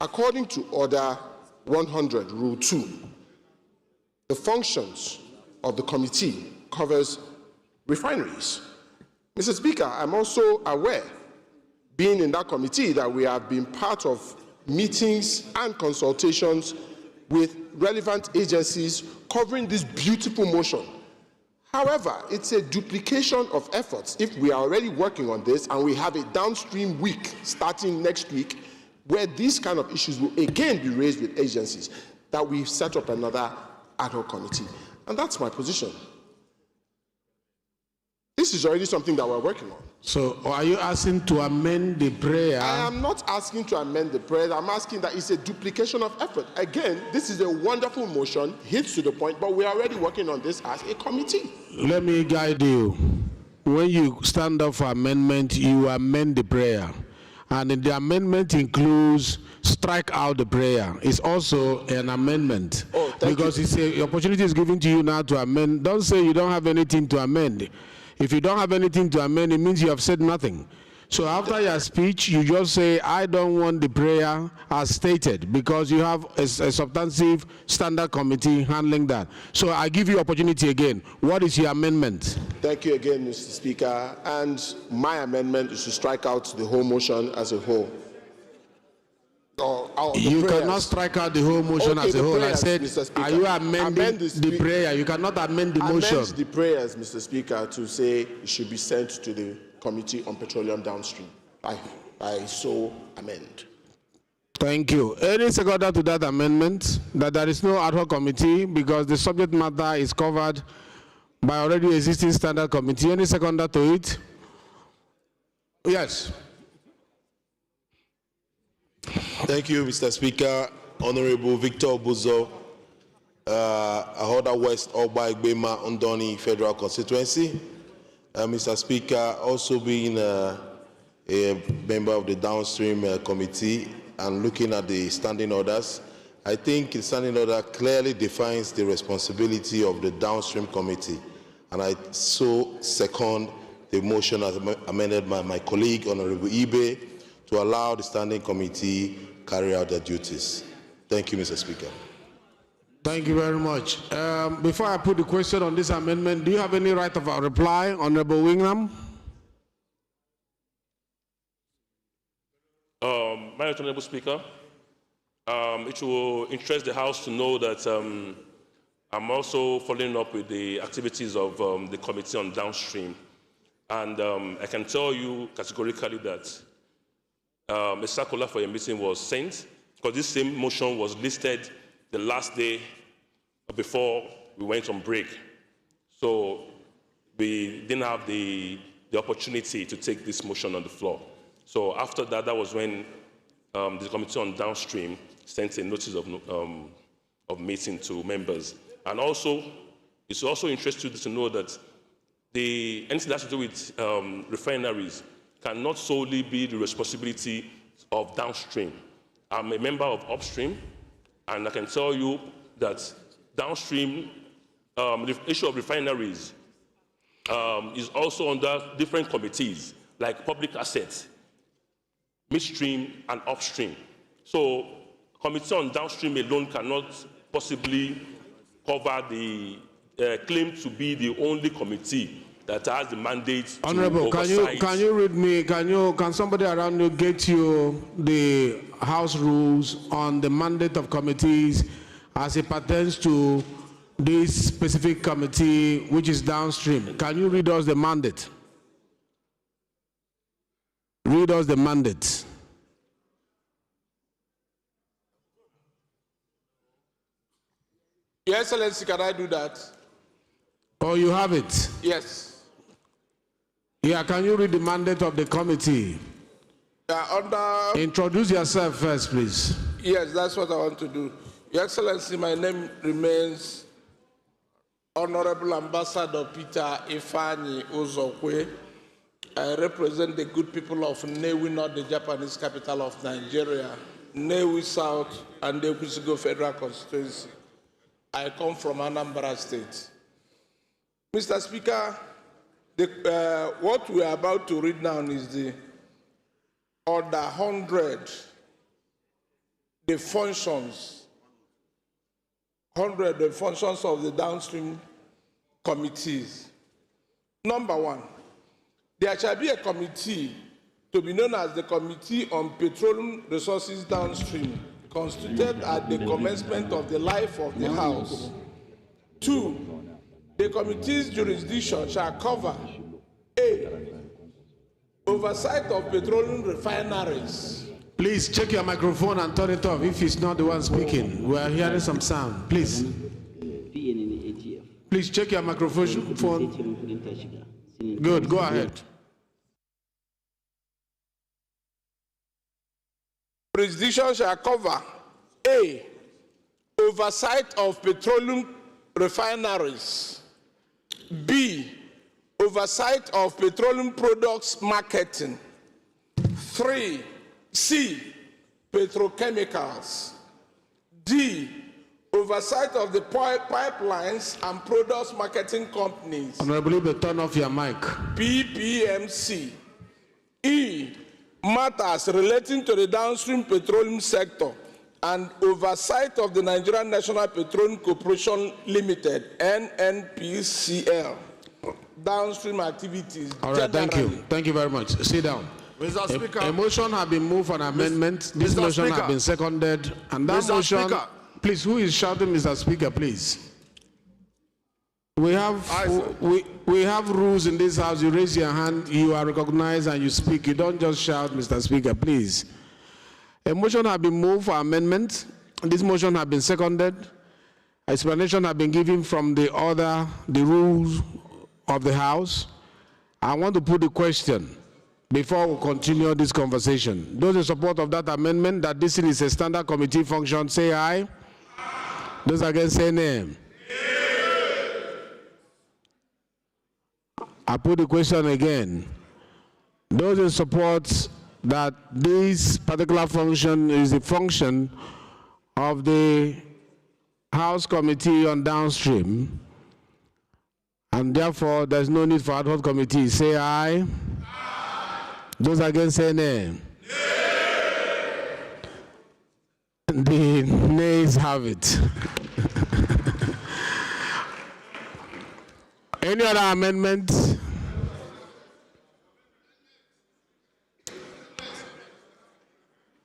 according to Order 100, Rule 2, the functions of the committee covers refineries. Mr. Speaker, I'm also aware, being in that committee, that we have been part of meetings and consultations with relevant agencies covering this beautiful motion. However, it's a duplication of efforts if we are already working on this and we have a downstream week starting next week where these kind of issues will again be raised with agencies, that we set up another ad hoc committee. And that's my position. This is already something that we're working on. So are you asking to amend the prayer? I am not asking to amend the prayer. I'm asking that it's a duplication of effort. Again, this is a wonderful motion, hits to the point, but we're already working on this as a committee. Let me guide you. When you stand up for amendment, you amend the prayer. And the amendment includes strike out the prayer. It's also an amendment. Because it's the opportunity is given to you now to amend. Don't say you don't have anything to amend. If you don't have anything to amend, it means you have said nothing. So after your speech, you just say, I don't want the prayer as stated, because you have a substantive standard committee handling that. So I give you opportunity again. What is your amendment? Thank you again, Mr. Speaker. And my amendment is to strike out the whole motion as a whole. You cannot strike out the whole motion as a whole. Prayers, I said, are you amending the prayer? You cannot amend the motion. Amend the prayers, Mr. Speaker, to say it should be sent to the Committee on Petroleum Downstream. I so amend. Thank you. Any seconder to that amendment, that there is no ad hoc committee because the subject matter is covered by already existing standard committee. Any seconder to it? Yes. Thank you, Mr. Speaker. Honorable Victor Buzo, Ahoda West, Oba Igbema, Ondoni Federal Constituency. Mr. Speaker, also being a member of the Downstream Committee and looking at the standing orders, I think the standing order clearly defines the responsibility of the Downstream Committee. And I so second the motion as amended by my colleague, Honorable Ibe, to allow the Standing Committee carry out their duties. Thank you, Mr. Speaker. Thank you very much. Before I put the question on this amendment, do you have any right of a reply, Honorable Wingham? My Honorable Speaker, it will interest the House to know that I'm also following up with the activities of the Committee on Downstream. And I can tell you categorically that a circular for a meeting was sent, because this same motion was listed the last day before we went on break. So we didn't have the opportunity to take this motion on the floor. So after that, that was when the Committee on Downstream sent a notice of meeting to members. And also, it's also interesting to know that anything that has to do with refineries cannot solely be the responsibility of downstream. I'm a member of upstream, and I can tell you that downstream, the issue of refineries is also under different committees, like public assets, midstream, and upstream. So, Committee on Downstream alone cannot possibly cover the claim to be the only committee that has the mandate Honorable, to oversight. can you read me, can somebody around you get you the House rules on the mandate of committees as it pertains to this specific committee, which is downstream? Can you read us the mandate? Read us the mandate. Your Excellency, can I do that? Oh, you have it? Yes. Yeah, can you read the mandate of the committee? Introduce yourself first, please. Yes, that's what I want to do. Your Excellency, my name remains Honorable Ambassador Peter Ifeanyi Uzokwe. I represent the good people of Nnewi North, the Japanese capital of Nigeria, Nnewi South, and the Ekwusigo Federal Constituency. I come from Anambra State. Mr. Speaker, what we are about to read now is the Order 100, the functions of the downstream committees. Number one, there shall be a committee to be known as the Committee on Petroleum Resources Downstream, constituted at the commencement of the life of the House. 2, the committee's jurisdiction shall cover A, oversight of petroleum refineries. Please check your microphone and turn it off if he's not the one speaking. We are hearing some sound. Please. Please check your microphone. Good, go ahead. Jurisdiction shall cover A, oversight of petroleum refineries. B, oversight of petroleum products marketing. 3, C, petrochemicals. D, oversight of the pipelines and products marketing companies, Honorable, turn off your mic. PPMC. E, matters relating to the downstream petroleum sector and oversight of the Nigerian National Petroleum Corporation Limited, NNPCL, downstream activities. All right, thank you. Thank you very much. Sit down. Mr. Speaker. A motion has been moved for an amendment. This Mr. motion Speaker. has been seconded. And that Mr. motion, Speaker. please, who is shouting, Mr. Speaker, please? We have rules in this house. You raise your hand, you are recognized, and you speak. You don't just shout, Mr. Speaker, please. A motion has been moved for amendment. This motion has been seconded. Explanation has been given from the rules of the House. I want to put the question before we continue this conversation. Those in support of that amendment, that this is a standard committee function, say aye. Those against, say nay. I put the question again. Those in support that this particular function is a function of the House Committee on Downstream, and therefore there's no need for ad hoc committee, say aye. Those against, say nay. The nays have it. Any other amendment?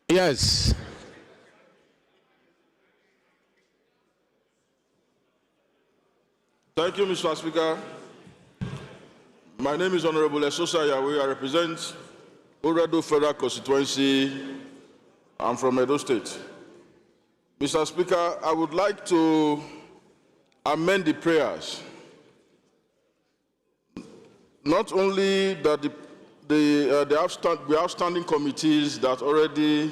Yes. Thank you, Mr. Speaker. My name is Honorable Esosa Yahweh. I represent Oredo Federal Constituency. I'm from Edo State. Mr. Speaker, I would like to amend the prayers. Not only that the outstanding committees that are already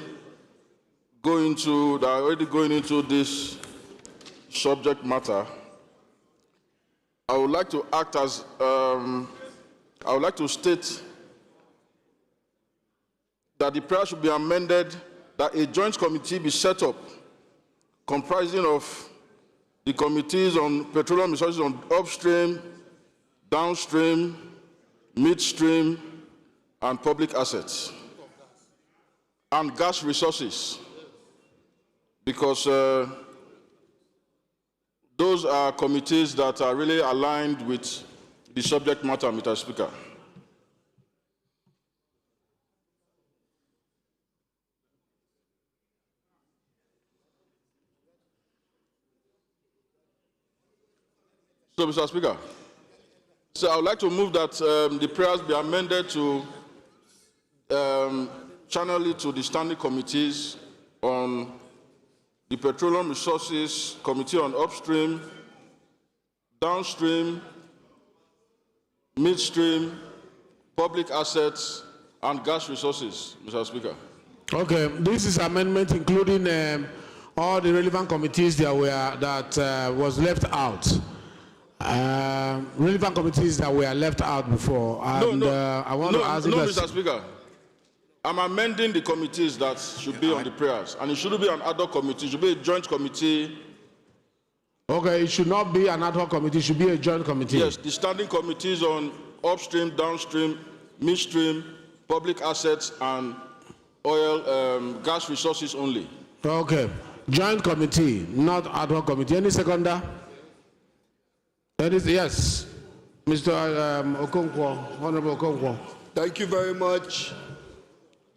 going into this subject matter, I would like to act as I would like to state that the prayer should be amended, that a joint committee be set up comprising of the committees on petroleum resources on upstream, downstream, midstream, and public assets, and gas resources, because those are committees that are really aligned with the subject matter, Mr. Speaker. So, Mr. Speaker, so I would like to move that the prayers be amended to channel it to the standing committees on the Petroleum Resources Committee on Upstream, Downstream, Midstream, Public Assets, and Gas Resources, Mr. Speaker. Okay, this is amendment including all the relevant committees that was left out. Relevant committees that were left out before. And, I want to ask Mr. Speaker. I'm amending the committees that should be on the prayers, and it shouldn't be an ad hoc committee. It should be a joint committee. Okay, it should not be an ad hoc committee. It should be a joint committee. Yes, the standing committees on upstream, downstream, midstream, public assets, and oil, gas resources only. Okay, joint committee, not ad hoc committee. Any seconder? Yes, Mr. Okonkwo, Honorable Okonkwo. Thank you very much.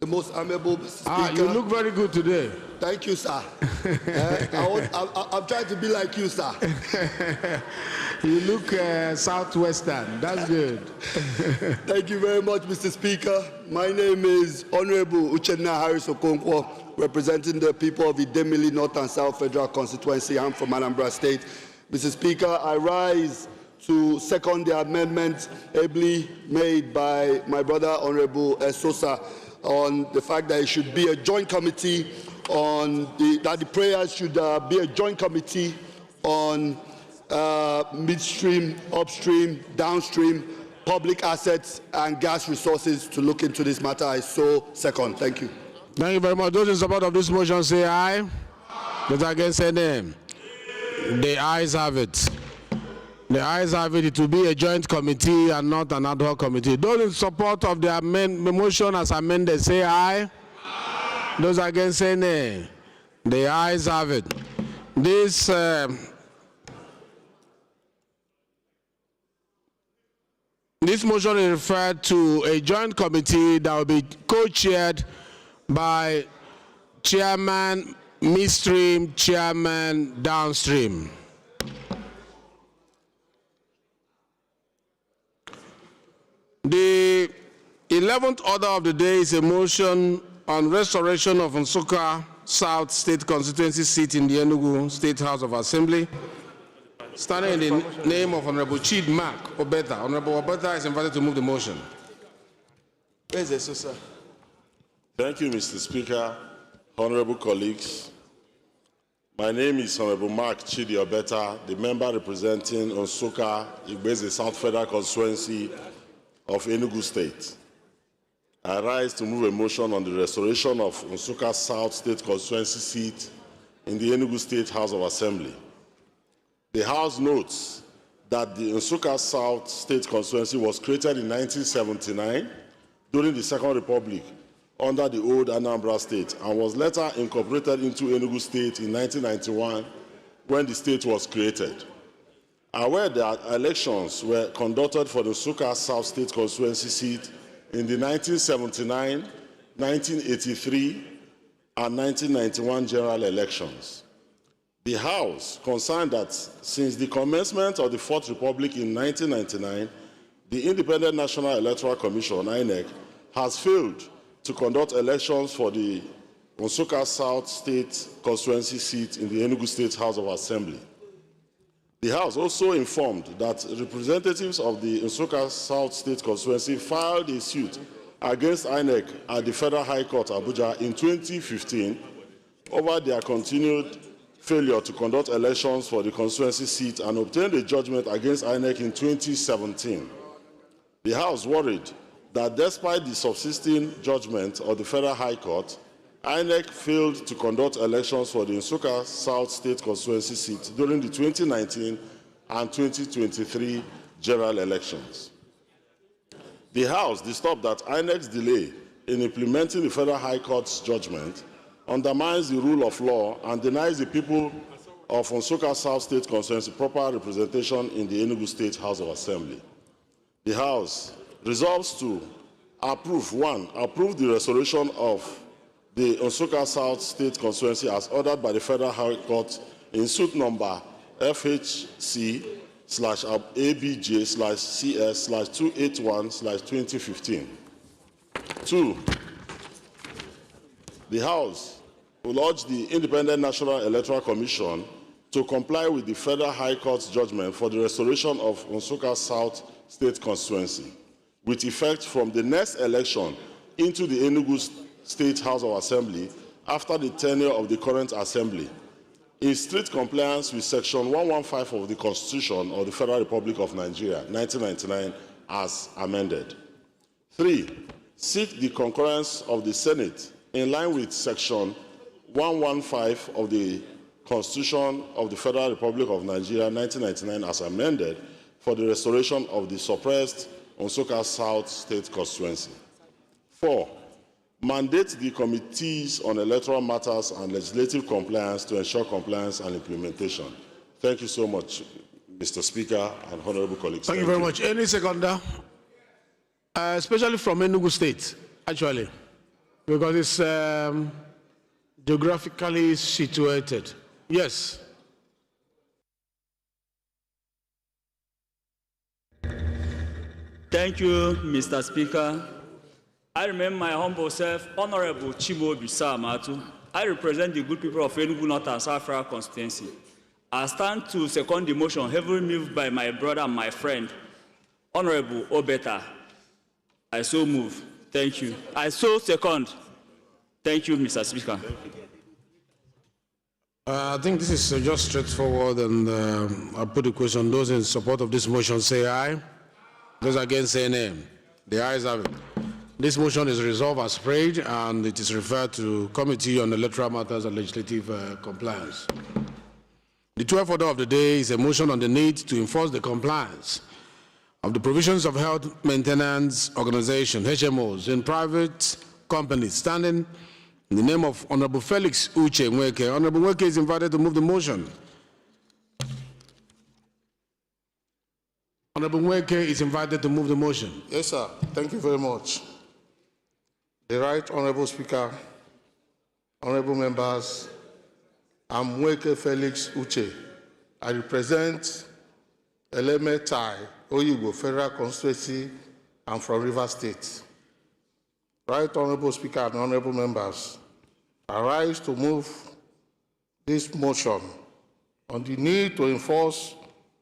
The most amiable Mr. Speaker. You look very good today. Thank you, sir. I'm trying to be like you, sir. You look southwestern. That's good. Thank you very much, Mr. Speaker. My name is Honorable Uchenna Harris Okonkwo, representing the people of the Plenary 9th and South Federal Constituency. I'm from Anambra State. Mr. Speaker, I rise to second the amendment ably made by my brother, Honorable Esosa, on the fact that it should be a joint committee on that the prayers should be a joint committee on midstream, upstream, downstream, public assets, and gas resources to look into this matter. I so second. Thank you. Thank you very much. Those in support of this motion say aye. Those against say nay. The ayes have it. The ayes have it. It will be a joint committee and not an ad hoc committee. Those in support of the motion as amended, say aye. Aye. Those against, say nay. The ayes have it. This motion is referred to a joint committee that will be co-chaired by Chairman Midstream, Chairman Downstream. The 11th order of the day is a motion on restoration of Nsukka South State Constituency seat in the Enugu State House of Assembly. Standing in the name of Honorable Chid Mark Obeta. Honorable Obeta is invited to move the motion. Where's the sir? Thank you, Mr. Speaker, honorable colleagues. My name is Honorable Mark Chidi Obeta, the member representing Nsukka Igbeze South Federal Constituency of Enugu State. I rise to move a motion on the restoration of Nsukka South State Constituency seat in the Enugu State House of Assembly. The House notes that the Nsukka South State Constituency was created in 1979 during the Second Republic under the old Anambra State and was later incorporated into Enugu State in 1991 when the state was created. Aware that elections were conducted for the Nsukka South State Constituency seat in the 1979, 1983, and 1991 general elections. The House concerned that since the commencement of the Fourth Republic in 1999, the Independent National Electoral Commission, INEC, has failed to conduct elections for the Nsukka South State Constituency seat in the Enugu State House of Assembly. The House also informed that representatives of the Nsukka South State Constituency filed a suit against INEC at the Federal High Court, Abuja, in 2015 over their continued failure to conduct elections for the constituency seat and obtained a judgment against INEC in 2017. The House worried that despite the subsisting judgment of the Federal High Court, INEC failed to conduct elections for the Nsukka South State Constituency seat during the 2019 and 2023 general elections. The House disturbed that INEC's delay in implementing the Federal High Court's judgment undermines the rule of law and denies the people of Nsukka South State Constituency proper representation in the Enugu State House of Assembly. The House resolves to approve, 1, approve the restoration of the Nsukka South State Constituency as ordered by the Federal High Court in suit number FHC/ABJ/CS/281/2015. 2, the House will urge the Independent National Electoral Commission to comply with the Federal High Court's judgment for the restoration of Nsukka South State Constituency, with effect from the next election into the Enugu State House of Assembly after the tenure of the current Assembly, in strict compliance with Section 115 of the Constitution of the Federal Republic of Nigeria, 1999, as amended. 3, seek the concurrence of the Senate in line with Section 115 of the Constitution of the Federal Republic of Nigeria, 1999, as amended, for the restoration of the suppressed Nsukka South State Constituency. 4, mandate the committees on electoral matters and legislative compliance to ensure compliance and implementation. Thank you so much, Mr. Speaker and honorable colleagues. Thank you very much. Any seconder? Especially from Enugu State, actually, because it's geographically situated. Yes. Thank you, Mr. Speaker. I remember my humble self, Honorable Chimobi Samatu. I represent the good people of Enugu North and South Federal Constituency. I stand to second the motion heavily moved by my brother and my friend, Honorable Obeta. I so move. Thank you. I so second. Thank you, Mr. Speaker. I think this is just straightforward, and I'll put the question. Those in support of this motion say aye. Those against say nay. The ayes have it. This motion is resolved as prayed, and it is referred to Committee on Electoral Matters and Legislative Compliance. The 12th order of the day is a motion on the need to enforce the compliance of the provisions of health maintenance organization, HMOs, in private companies, standing in the name of Honorable Felix Uche Nweke. Honorable Nweke is invited to move the motion. Honorable Nweke is invited to move the motion. Yes, sir. Thank you very much. The Right Honorable Speaker, honorable members, I'm Nweke Felix Uche. I represent Eleme Tai, Oyigbo Federal Constituency. I'm from Rivers State. Right Honorable Speaker and honorable members, I rise to move this motion on the need to enforce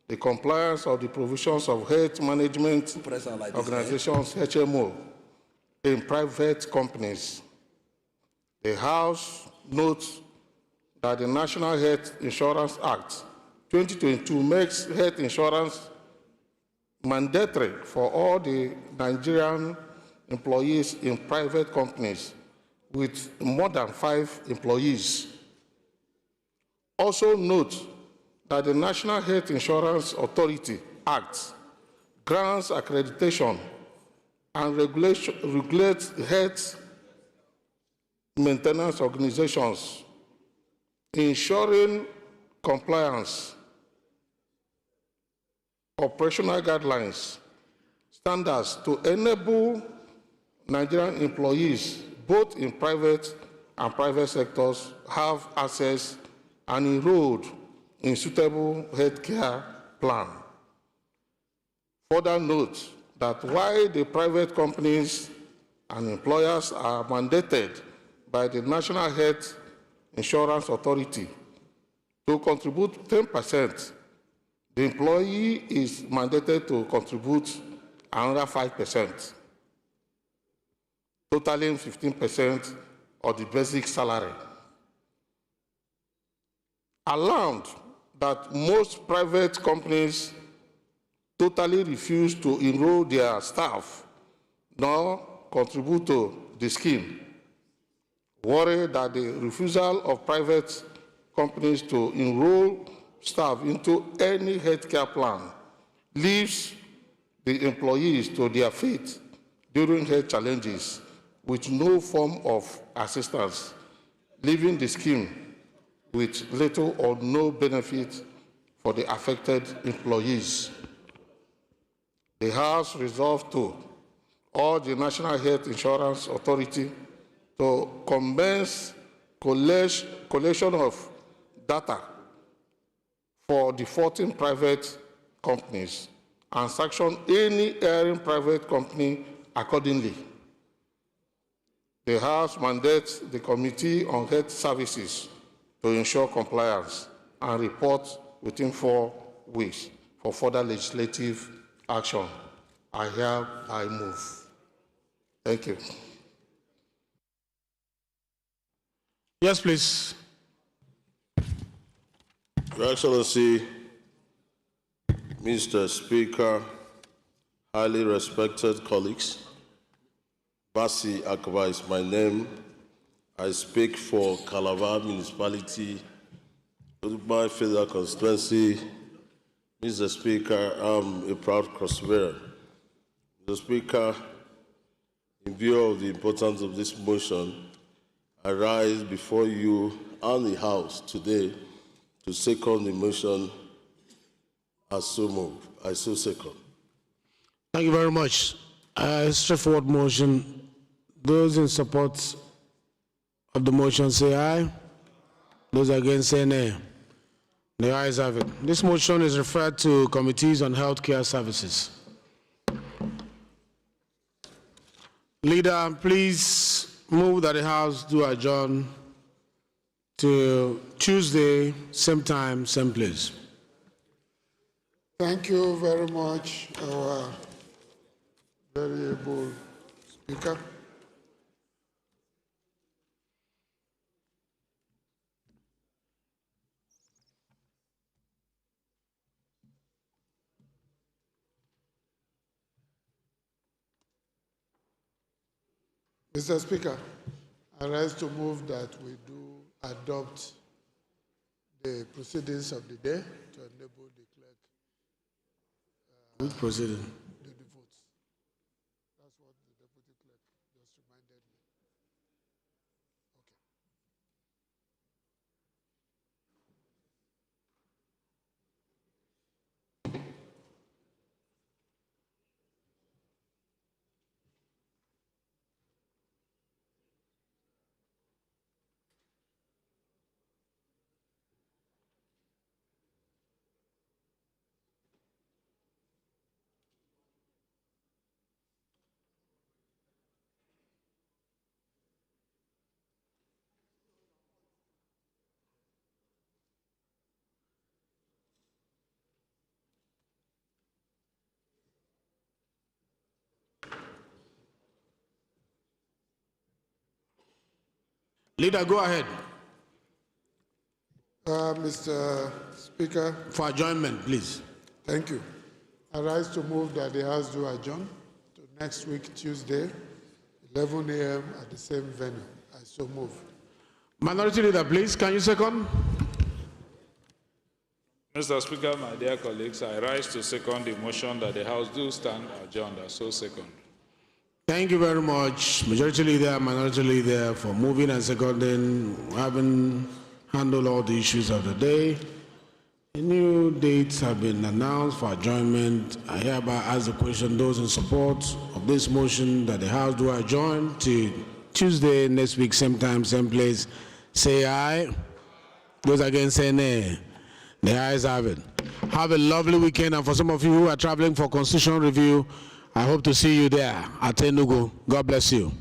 the compliance of the provisions of health management organizations, HMO, in private companies. The House notes that the National Health Insurance Act 2022 makes health insurance mandatory for all the Nigerian employees in private companies with more than 5 employees. Also note that the National Health Insurance Authority Act grants accreditation and regulates health maintenance organizations, ensuring compliance, operational guidelines, standards to enable Nigerian employees, both in private and private sectors, have access and enrolled in suitable healthcare plan. Further note that while the private companies and employers are mandated by the National Health Insurance Authority to contribute 10%, the employee is mandated to contribute another 5%, totaling 15% of the basic salary. Alarmed that most private companies totally refuse to enroll their staff nor contribute to the scheme, worried that the refusal of private companies to enroll staff into any healthcare plan leaves the employees to their fate during health challenges with no form of assistance, leaving the scheme with little or no benefit for the affected employees. The House resolved to urge the National Health Insurance Authority to commence collection of data for defaulting private companies and sanction any erring private company accordingly. The House mandates the Committee on Health Services to ensure compliance and report within 4 weeks for further legislative action. I move. Thank you. Yes, please. Your Excellency, Mr. Speaker, highly respected colleagues, Basi Akaba is my name. I speak for Calabar Municipality, Udugbai Federal Constituency. Mr. Speaker, I'm a proud cross-bearer. Mr. Speaker, in view of the importance of this motion, I rise before you and the House today to second the motion as so moved. I so second. Thank you very much. Straightforward motion. Those in support of the motion say aye. Those against say nay. The ayes have it. This motion is referred to committees on healthcare services. Leader, please move that the House do adjourn to Tuesday, same time, same place. Thank you very much, our very able speaker. Mr. Speaker, I rise to move that we do adopt the proceedings of the day to enable the clerk. Which proceeding? Do the votes. That's what the deputy clerk just reminded me. Leader, go ahead. Mr. Speaker. For adjournment, please. Thank you. I rise to move that the House do adjourn to next week, Tuesday, 11 a.m. at the same venue. I so move. Minority Leader, please. Can you second? Mr. Speaker, my dear colleagues, I rise to second the motion that the House do stand adjourned. I so second. Thank you very much, Majority Leader, Minority Leader, for moving and seconding, having handled all the issues of the day. The new dates have been announced for adjournment. I hereby ask the question, those in support of this motion that the House do adjourn to Tuesday next week, same time, same place, say aye. Those against, say nay. The ayes have it. Have a lovely weekend, and for some of you who are traveling for constitutional review, I hope to see you there at Enugu. God bless you.